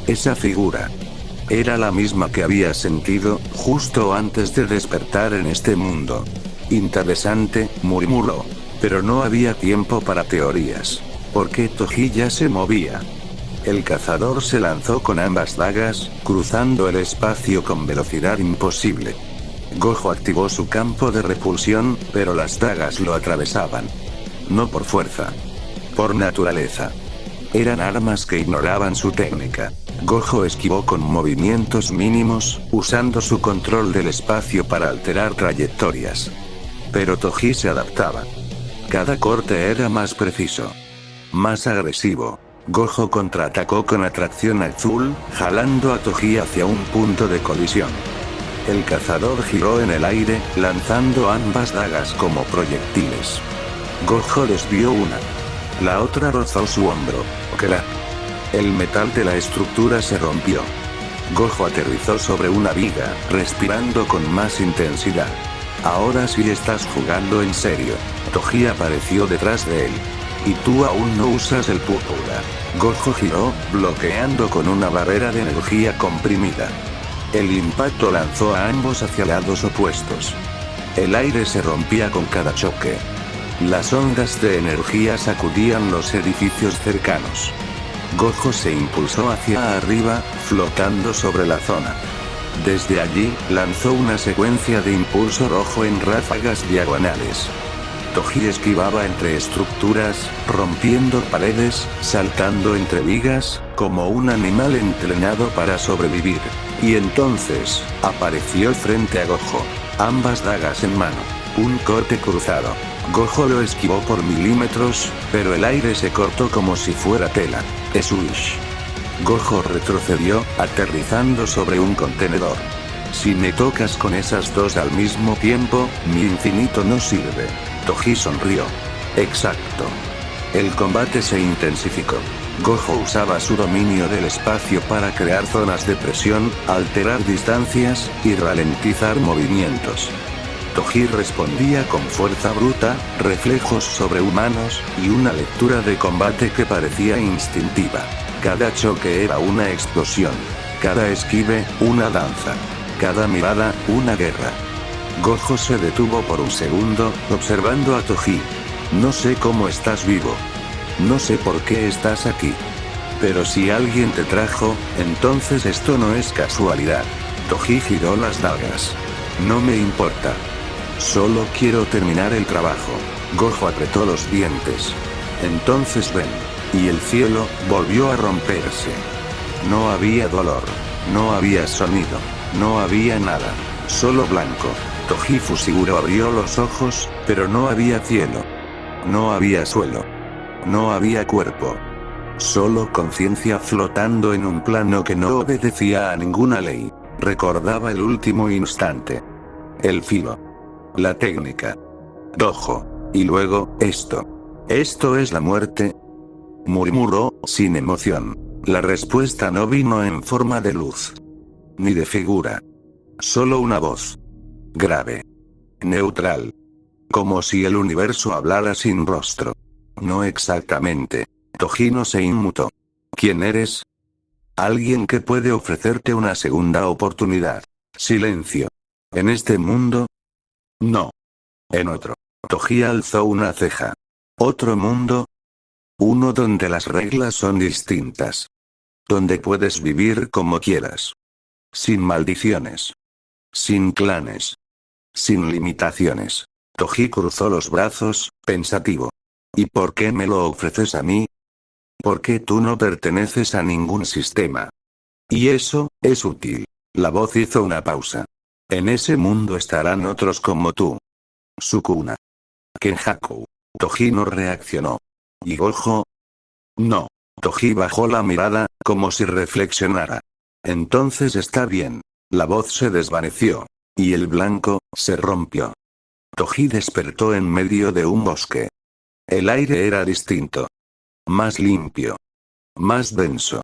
Esa figura. Era la misma que había sentido, justo antes de despertar en este mundo. Interesante, murmuró. Pero no había tiempo para teorías. Porque Toji ya se movía. El cazador se lanzó con ambas dagas, cruzando el espacio con velocidad imposible. Gojo activó su campo de repulsión, pero las dagas lo atravesaban. No por fuerza. Por naturaleza. Eran armas que ignoraban su técnica. Gojo esquivó con movimientos mínimos, usando su control del espacio para alterar trayectorias. Pero Toji se adaptaba. Cada corte era más preciso. Más agresivo. Gojo contraatacó con atracción azul, jalando a Toji hacia un punto de colisión. El cazador giró en el aire, lanzando ambas dagas como proyectiles. Gojo desvió una. La otra rozó su hombro. El metal de la estructura se rompió. Gojo aterrizó sobre una viga, respirando con más intensidad. Ahora sí estás jugando en serio. Toji apareció detrás de él. Y tú aún no usas el púrpura. Gojo giró, bloqueando con una barrera de energía comprimida. El impacto lanzó a ambos hacia lados opuestos. El aire se rompía con cada choque. Las ondas de energía sacudían los edificios cercanos. Gojo se impulsó hacia arriba, flotando sobre la zona. Desde allí, lanzó una secuencia de impulso rojo en ráfagas diagonales. Toji esquivaba entre estructuras, rompiendo paredes, saltando entre vigas, como un animal entrenado para sobrevivir. Y entonces, apareció frente a Gojo. Ambas dagas en mano. Un corte cruzado. Gojo lo esquivó por milímetros, pero el aire se cortó como si fuera tela. Swish. Gojo retrocedió, aterrizando sobre un contenedor. Si me tocas con esas dos al mismo tiempo, mi infinito no sirve. Toji sonrió. Exacto. El combate se intensificó. Gojo usaba su dominio del espacio para crear zonas de presión, alterar distancias, y ralentizar movimientos. Toji respondía con fuerza bruta, reflejos sobrehumanos, y una lectura de combate que parecía instintiva. Cada choque era una explosión. Cada esquive, una danza. Cada mirada, una guerra. Gojo se detuvo por un segundo, observando a Toji. No sé cómo estás vivo. No sé por qué estás aquí. Pero si alguien te trajo, entonces esto no es casualidad. Toji giró las dagas. No me importa. Solo quiero terminar el trabajo. Gojo apretó los dientes. Entonces ven. Y el cielo volvió a romperse. No había dolor. No había sonido. No había nada. Solo blanco. Toji Fushiguro abrió los ojos, pero no había cielo. No había suelo. No había cuerpo. Solo conciencia flotando en un plano que no obedecía a ninguna ley. Recordaba el último instante. El filo. La técnica. Dojo. Y luego, esto. ¿Esto es la muerte? Murmuró, sin emoción. La respuesta no vino en forma de luz. Ni de figura. Solo una voz. Grave. Neutral. Como si el universo hablara sin rostro. No exactamente. Tojino se inmutó. ¿Quién eres? Alguien que puede ofrecerte una segunda oportunidad. Silencio. ¿En este mundo? No. En otro. Toji alzó una ceja. ¿Otro mundo? Uno donde las reglas son distintas. Donde puedes vivir como quieras. Sin maldiciones. Sin clanes. Sin limitaciones. Toji cruzó los brazos, pensativo. ¿Y por qué me lo ofreces a mí? Porque tú no perteneces a ningún sistema. Y eso, es útil. La voz hizo una pausa. En ese mundo estarán otros como tú. Sukuna. Kenjaku. Toji no reaccionó. ¿Y Gojo? No. Toji bajó la mirada, como si reflexionara. Entonces está bien. La voz se desvaneció. Y el blanco, se rompió. Toji despertó en medio de un bosque. El aire era distinto. Más limpio. Más denso.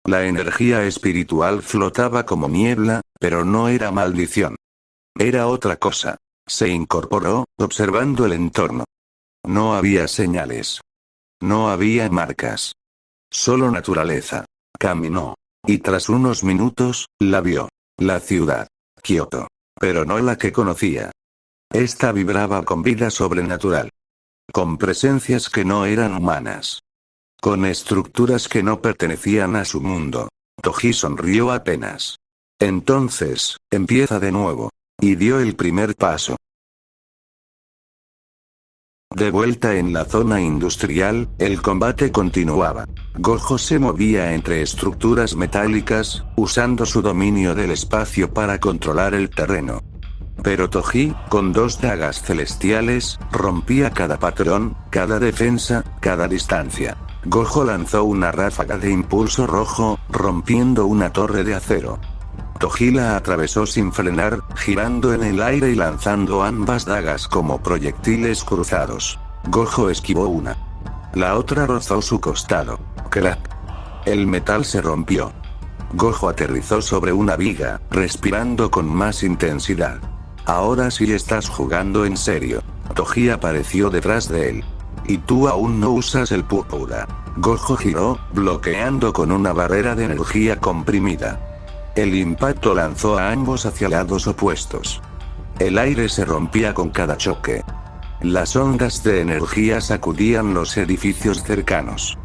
La energía espiritual flotaba como niebla, pero no era maldición. Era otra cosa. Se incorporó, observando el entorno. No había señales. No había marcas. Solo naturaleza. Caminó. Y tras unos minutos, la vio. La ciudad. Kioto. Pero no la que conocía. Esta vibraba con vida sobrenatural. Con presencias que no eran humanas. Con estructuras que no pertenecían a su mundo. Toji sonrió apenas. Entonces, empieza de nuevo. Y dio el primer paso. De vuelta en la zona industrial, el combate continuaba. Gojo se movía entre estructuras metálicas, usando su dominio del espacio para controlar el terreno. Pero Toji, con dos dagas celestiales, rompía cada patrón, cada defensa, cada distancia. Gojo lanzó una ráfaga de impulso rojo, rompiendo una torre de acero. Toji la atravesó sin frenar, girando en el aire y lanzando ambas dagas como proyectiles cruzados. Gojo esquivó una. La otra rozó su costado. Crack. El metal se rompió. Gojo aterrizó sobre una viga, respirando con más intensidad. Ahora sí estás jugando en serio. Toji apareció detrás de él. Y tú aún no usas el púrpura. Gojo giró, bloqueando con una barrera de energía comprimida. El impacto lanzó a ambos hacia lados opuestos. El aire se rompía con cada choque. Las ondas de energía sacudían los edificios cercanos.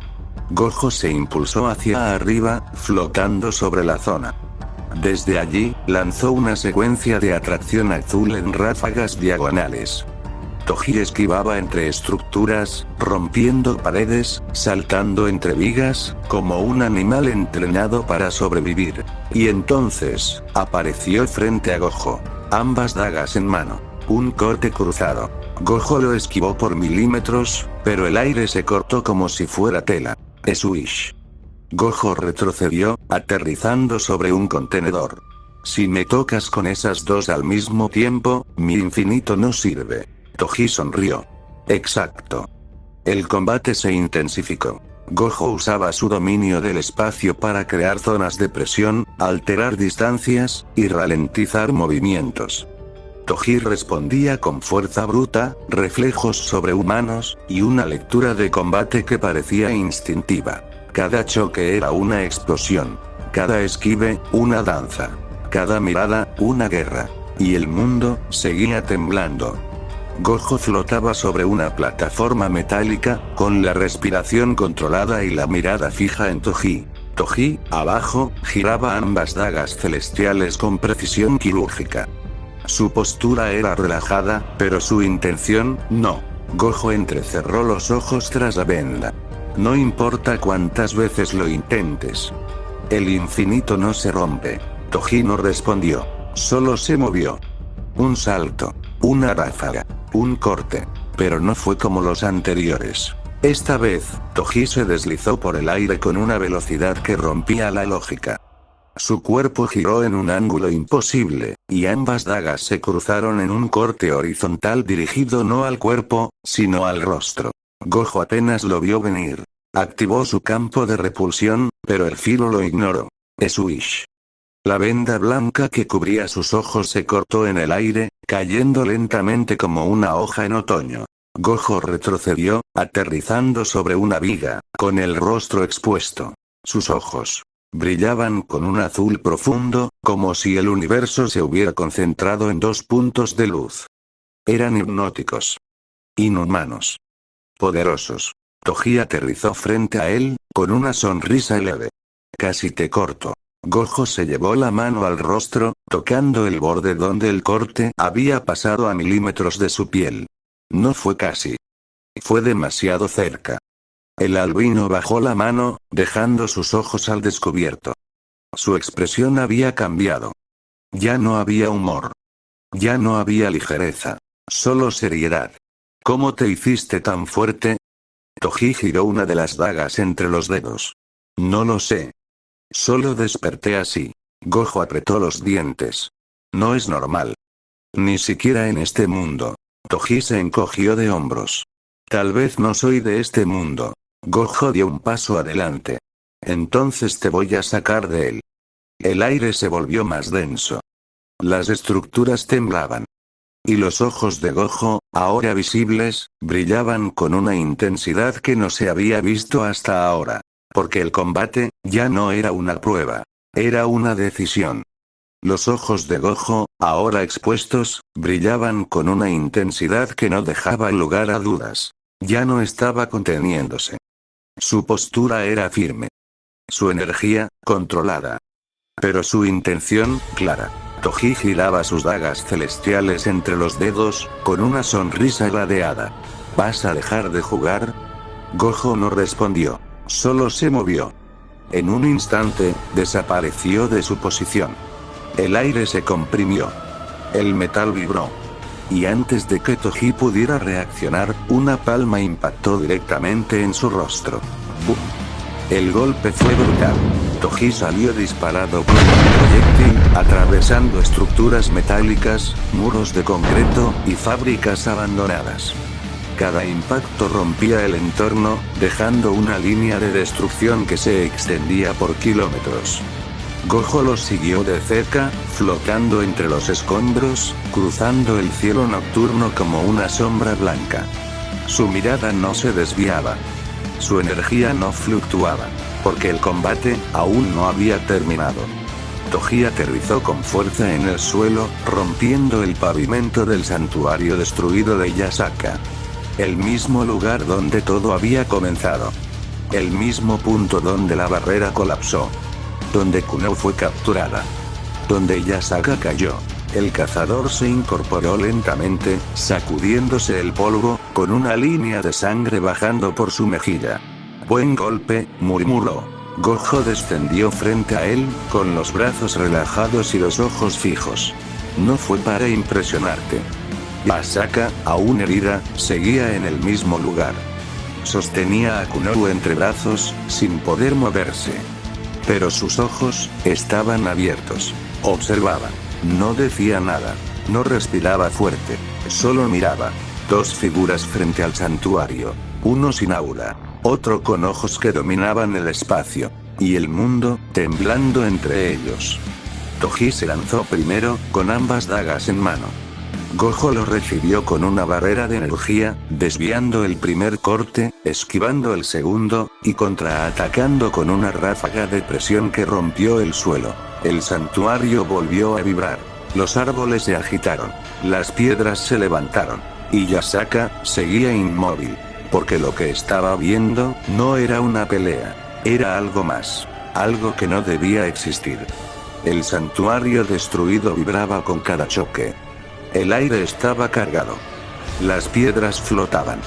Gojo se impulsó hacia arriba, flotando sobre la zona. Desde allí, lanzó una secuencia de atracción azul en ráfagas diagonales. Toji esquivaba entre estructuras, rompiendo paredes, saltando entre vigas, como un animal entrenado para sobrevivir. Y entonces, apareció frente a Gojo. Ambas dagas en mano. Un corte cruzado. Gojo lo esquivó por milímetros, pero el aire se cortó como si fuera tela. Swish. Gojo retrocedió, aterrizando sobre un contenedor. Si me tocas con esas dos al mismo tiempo, mi infinito no sirve. Toji sonrió. Exacto. El combate se intensificó. Gojo usaba su dominio del espacio para crear zonas de presión, alterar distancias, y ralentizar movimientos. Toji respondía con fuerza bruta, reflejos sobrehumanos, y una lectura de combate que parecía instintiva. Cada choque era una explosión. Cada esquive, una danza. Cada mirada, una guerra. Y el mundo, seguía temblando. Gojo flotaba sobre una plataforma metálica, con la respiración controlada y la mirada fija en Toji. Toji, abajo, giraba ambas dagas celestiales con precisión quirúrgica. Su postura era relajada, pero su intención, no. Gojo entrecerró los ojos tras la venda. No importa cuántas veces lo intentes. El infinito no se rompe. Toji no respondió. Solo se movió. Un salto. Una ráfaga. Un corte. Pero no fue como los anteriores. Esta vez, Toji se deslizó por el aire con una velocidad que rompía la lógica. Su cuerpo giró en un ángulo imposible, y ambas dagas se cruzaron en un corte horizontal dirigido no al cuerpo, sino al rostro. Gojo apenas lo vio venir. Activó su campo de repulsión, pero el filo lo ignoró. Swish. La venda blanca que cubría sus ojos se cortó en el aire, cayendo lentamente como una hoja en otoño. Gojo retrocedió, aterrizando sobre una viga, con el rostro expuesto. Sus ojos brillaban con un azul profundo, como si el universo se hubiera concentrado en 2 puntos de luz. Eran hipnóticos. Inhumanos. Poderosos. Toji aterrizó frente a él, con una sonrisa leve. Casi te corto. Gojo se llevó la mano al rostro, tocando el borde donde el corte había pasado a milímetros de su piel. No fue casi. Fue demasiado cerca. El albino bajó la mano, dejando sus ojos al descubierto. Su expresión había cambiado. Ya no había humor. Ya no había ligereza. Solo seriedad. ¿Cómo te hiciste tan fuerte? Toji giró una de las dagas entre los dedos. No lo sé. Solo desperté así. Gojo apretó los dientes. No es normal. Ni siquiera en este mundo. Toji se encogió de hombros. Tal vez no soy de este mundo. Gojo dio un paso adelante. Entonces te voy a sacar de él. El aire se volvió más denso. Las estructuras temblaban. Y los ojos de Gojo, ahora visibles, brillaban con una intensidad que no se había visto hasta ahora. Porque el combate, ya no era una prueba. Era una decisión. Los ojos de Gojo, ahora expuestos, brillaban con una intensidad que no dejaba lugar a dudas. Ya no estaba conteniéndose. Su postura era firme. Su energía, controlada. Pero su intención, clara. Toji giraba sus dagas celestiales entre los dedos, con una sonrisa ladeada. ¿Vas a dejar de jugar? Gojo no respondió. Solo se movió. En un instante, desapareció de su posición. El aire se comprimió. El metal vibró. Y antes de que Toji pudiera reaccionar, una palma impactó directamente en su rostro. ¡Bum! El golpe fue brutal. Toji salió disparado por un proyectil, atravesando estructuras metálicas, muros de concreto, y fábricas abandonadas. Cada impacto rompía el entorno, dejando una línea de destrucción que se extendía por kilómetros. Gojo los siguió de cerca, flotando entre los escombros, cruzando el cielo nocturno como una sombra blanca. Su mirada no se desviaba. Su energía no fluctuaba, porque el combate aún no había terminado. Toji aterrizó con fuerza en el suelo, rompiendo el pavimento del santuario destruido de Yasaka. El mismo lugar donde todo había comenzado. El mismo punto donde la barrera colapsó. Donde Kuno fue capturada. Donde Yasaka cayó. El cazador se incorporó lentamente, sacudiéndose el polvo, con una línea de sangre bajando por su mejilla. Buen golpe, murmuró. Gojo descendió frente a él, con los brazos relajados y los ojos fijos. No fue para impresionarte. Yasaka, aún herida, seguía en el mismo lugar. Sostenía a Kuno entre brazos, sin poder moverse. Pero sus ojos estaban abiertos. Observaba. No decía nada. No respiraba fuerte. Solo miraba. 2 figuras frente al santuario. Uno sin aura. Otro con ojos que dominaban el espacio. Y el mundo, temblando entre ellos. Toji se lanzó primero, con ambas dagas en mano. Gojo lo recibió con una barrera de energía, desviando el primer corte, esquivando el segundo, y contraatacando con una ráfaga de presión que rompió el suelo. El santuario volvió a vibrar. Los árboles se agitaron. Las piedras se levantaron. Y Yasaka seguía inmóvil. Porque lo que estaba viendo no era una pelea. Era algo más. Algo que no debía existir. El santuario destruido vibraba con cada choque. El aire estaba cargado. Las piedras flotaban.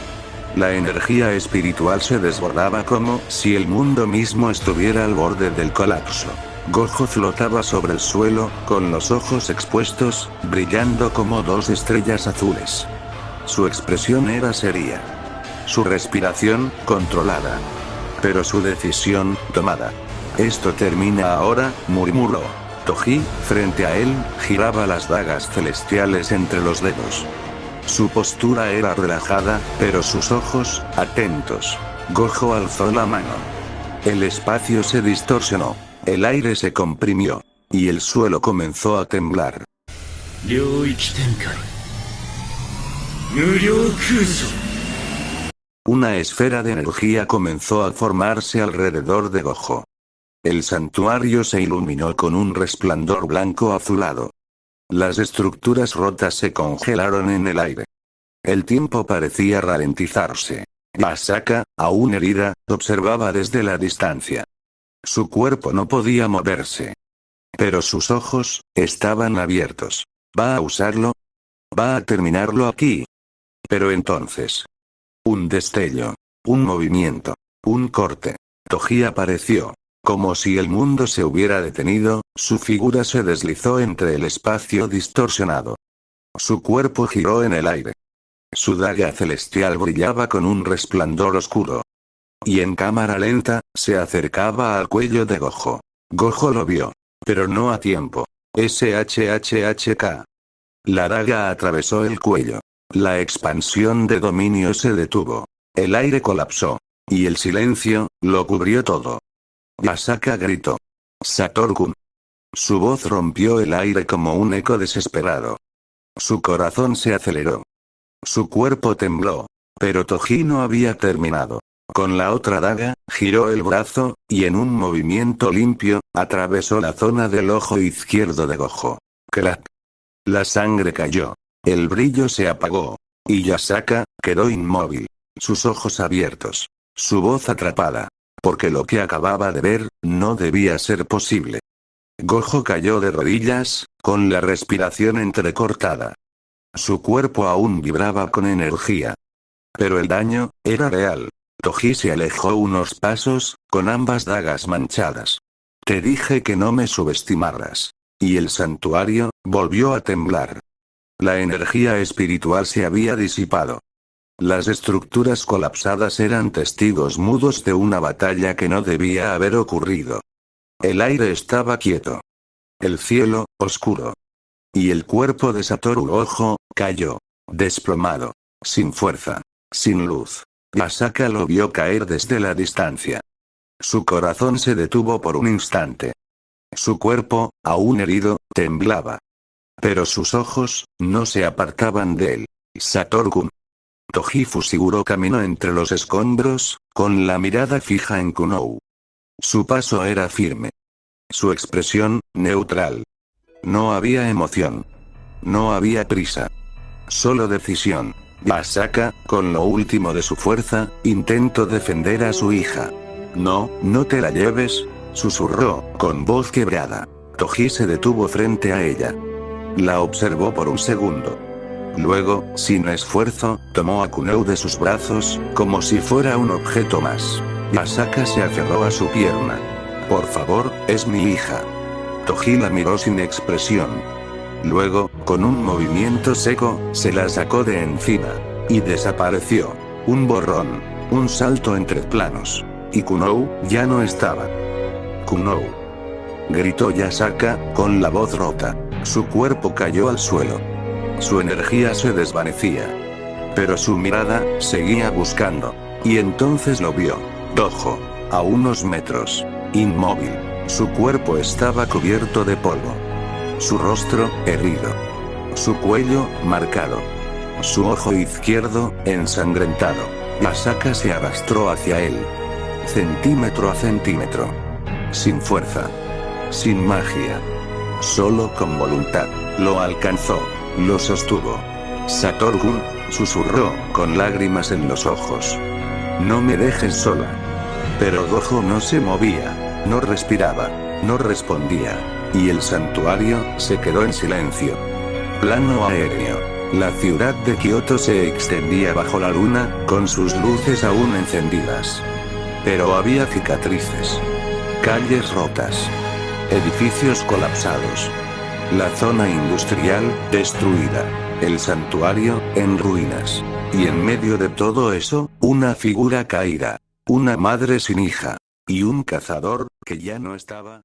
La energía espiritual se desbordaba como si el mundo mismo estuviera al borde del colapso. Gojo flotaba sobre el suelo, con los ojos expuestos, brillando como dos estrellas azules. Su expresión era seria. Su respiración, controlada. Pero su decisión, tomada. «Esto termina ahora», murmuró. Toji, frente a él, giraba las dagas celestiales entre los dedos. Su postura era relajada, pero sus ojos, atentos. Gojo alzó la mano. El espacio se distorsionó. El aire se comprimió. Y el suelo comenzó a temblar. Una esfera de energía comenzó a formarse alrededor de Gojo. El santuario se iluminó con un resplandor blanco azulado. Las estructuras rotas se congelaron en el aire. El tiempo parecía ralentizarse. Asaka, aún herida, observaba desde la distancia. Su cuerpo no podía moverse. Pero sus ojos, estaban abiertos. ¿Va a usarlo? ¿Va a terminarlo aquí? Pero entonces. Un destello. Un movimiento. Un corte. Toji apareció. Como si el mundo se hubiera detenido, su figura se deslizó entre el espacio distorsionado. Su cuerpo giró en el aire. Su daga celestial brillaba con un resplandor oscuro. Y en cámara lenta, se acercaba al cuello de Gojo. Gojo lo vio. Pero no a tiempo. SHHHK. La daga atravesó el cuello. La expansión de dominio se detuvo. El aire colapsó. Y el silencio, lo cubrió todo. Asaka gritó. «Satoru-kun». Su voz rompió el aire como un eco desesperado. Su corazón se aceleró. Su cuerpo tembló. Pero Toji no había terminado. Con la otra daga, giró el brazo, y en un movimiento limpio, atravesó la zona del ojo izquierdo de Gojo. Crack. La sangre cayó. El brillo se apagó. Y Yasaka, quedó inmóvil. Sus ojos abiertos. Su voz atrapada. Porque lo que acababa de ver, no debía ser posible. Gojo cayó de rodillas, con la respiración entrecortada. Su cuerpo aún vibraba con energía. Pero el daño, era real. Toji se alejó unos pasos, con ambas dagas manchadas. Te dije que no me subestimaras. Y el santuario, volvió a temblar. La energía espiritual se había disipado. Las estructuras colapsadas eran testigos mudos de una batalla que no debía haber ocurrido. El aire estaba quieto. El cielo, oscuro. Y el cuerpo de Satoru Gojo, cayó. Desplomado. Sin fuerza. Sin luz. Asaka lo vio caer desde la distancia. Su corazón se detuvo por un instante. Su cuerpo, aún herido, temblaba. Pero sus ojos, no se apartaban de él. Satoru-kun. Toji Fushiguro caminó entre los escombros, con la mirada fija en Kunou. Su paso era firme. Su expresión, neutral. No había emoción. No había prisa. Solo decisión. Asaka, con lo último de su fuerza, intentó defender a su hija. No, no te la lleves, susurró, con voz quebrada. Toji se detuvo frente a ella. La observó por un segundo. Luego, sin esfuerzo, tomó a Kunou de sus brazos, como si fuera un objeto más. Asaka se aferró a su pierna. Por favor, es mi hija. Toji la miró sin expresión. Luego, con un movimiento seco, se la sacó de encima. Y desapareció. Un borrón. Un salto entre planos. Y Kunou, ya no estaba. Kunou. Gritó Yasaka, con la voz rota. Su cuerpo cayó al suelo. Su energía se desvanecía. Pero su mirada, seguía buscando. Y entonces lo vio. Gojo. A unos metros. Inmóvil. Su cuerpo estaba cubierto de polvo. Su rostro, herido. Su cuello, marcado. Su ojo izquierdo, ensangrentado. Asaka se arrastró hacia él. Centímetro a centímetro. Sin fuerza. Sin magia. Solo con voluntad. Lo alcanzó. Lo sostuvo. Satoru-kun, susurró, con lágrimas en los ojos. No me dejes sola. Pero Gojo no se movía, no respiraba, no respondía. Y el santuario, se quedó en silencio. Plano aéreo. La ciudad de Kioto se extendía bajo la luna, con sus luces aún encendidas. Pero había cicatrices. Calles rotas. Edificios colapsados. La zona industrial, destruida. El santuario, en ruinas. Y en medio de todo eso, una figura caída. Una madre sin hija. Y un cazador, que ya no estaba.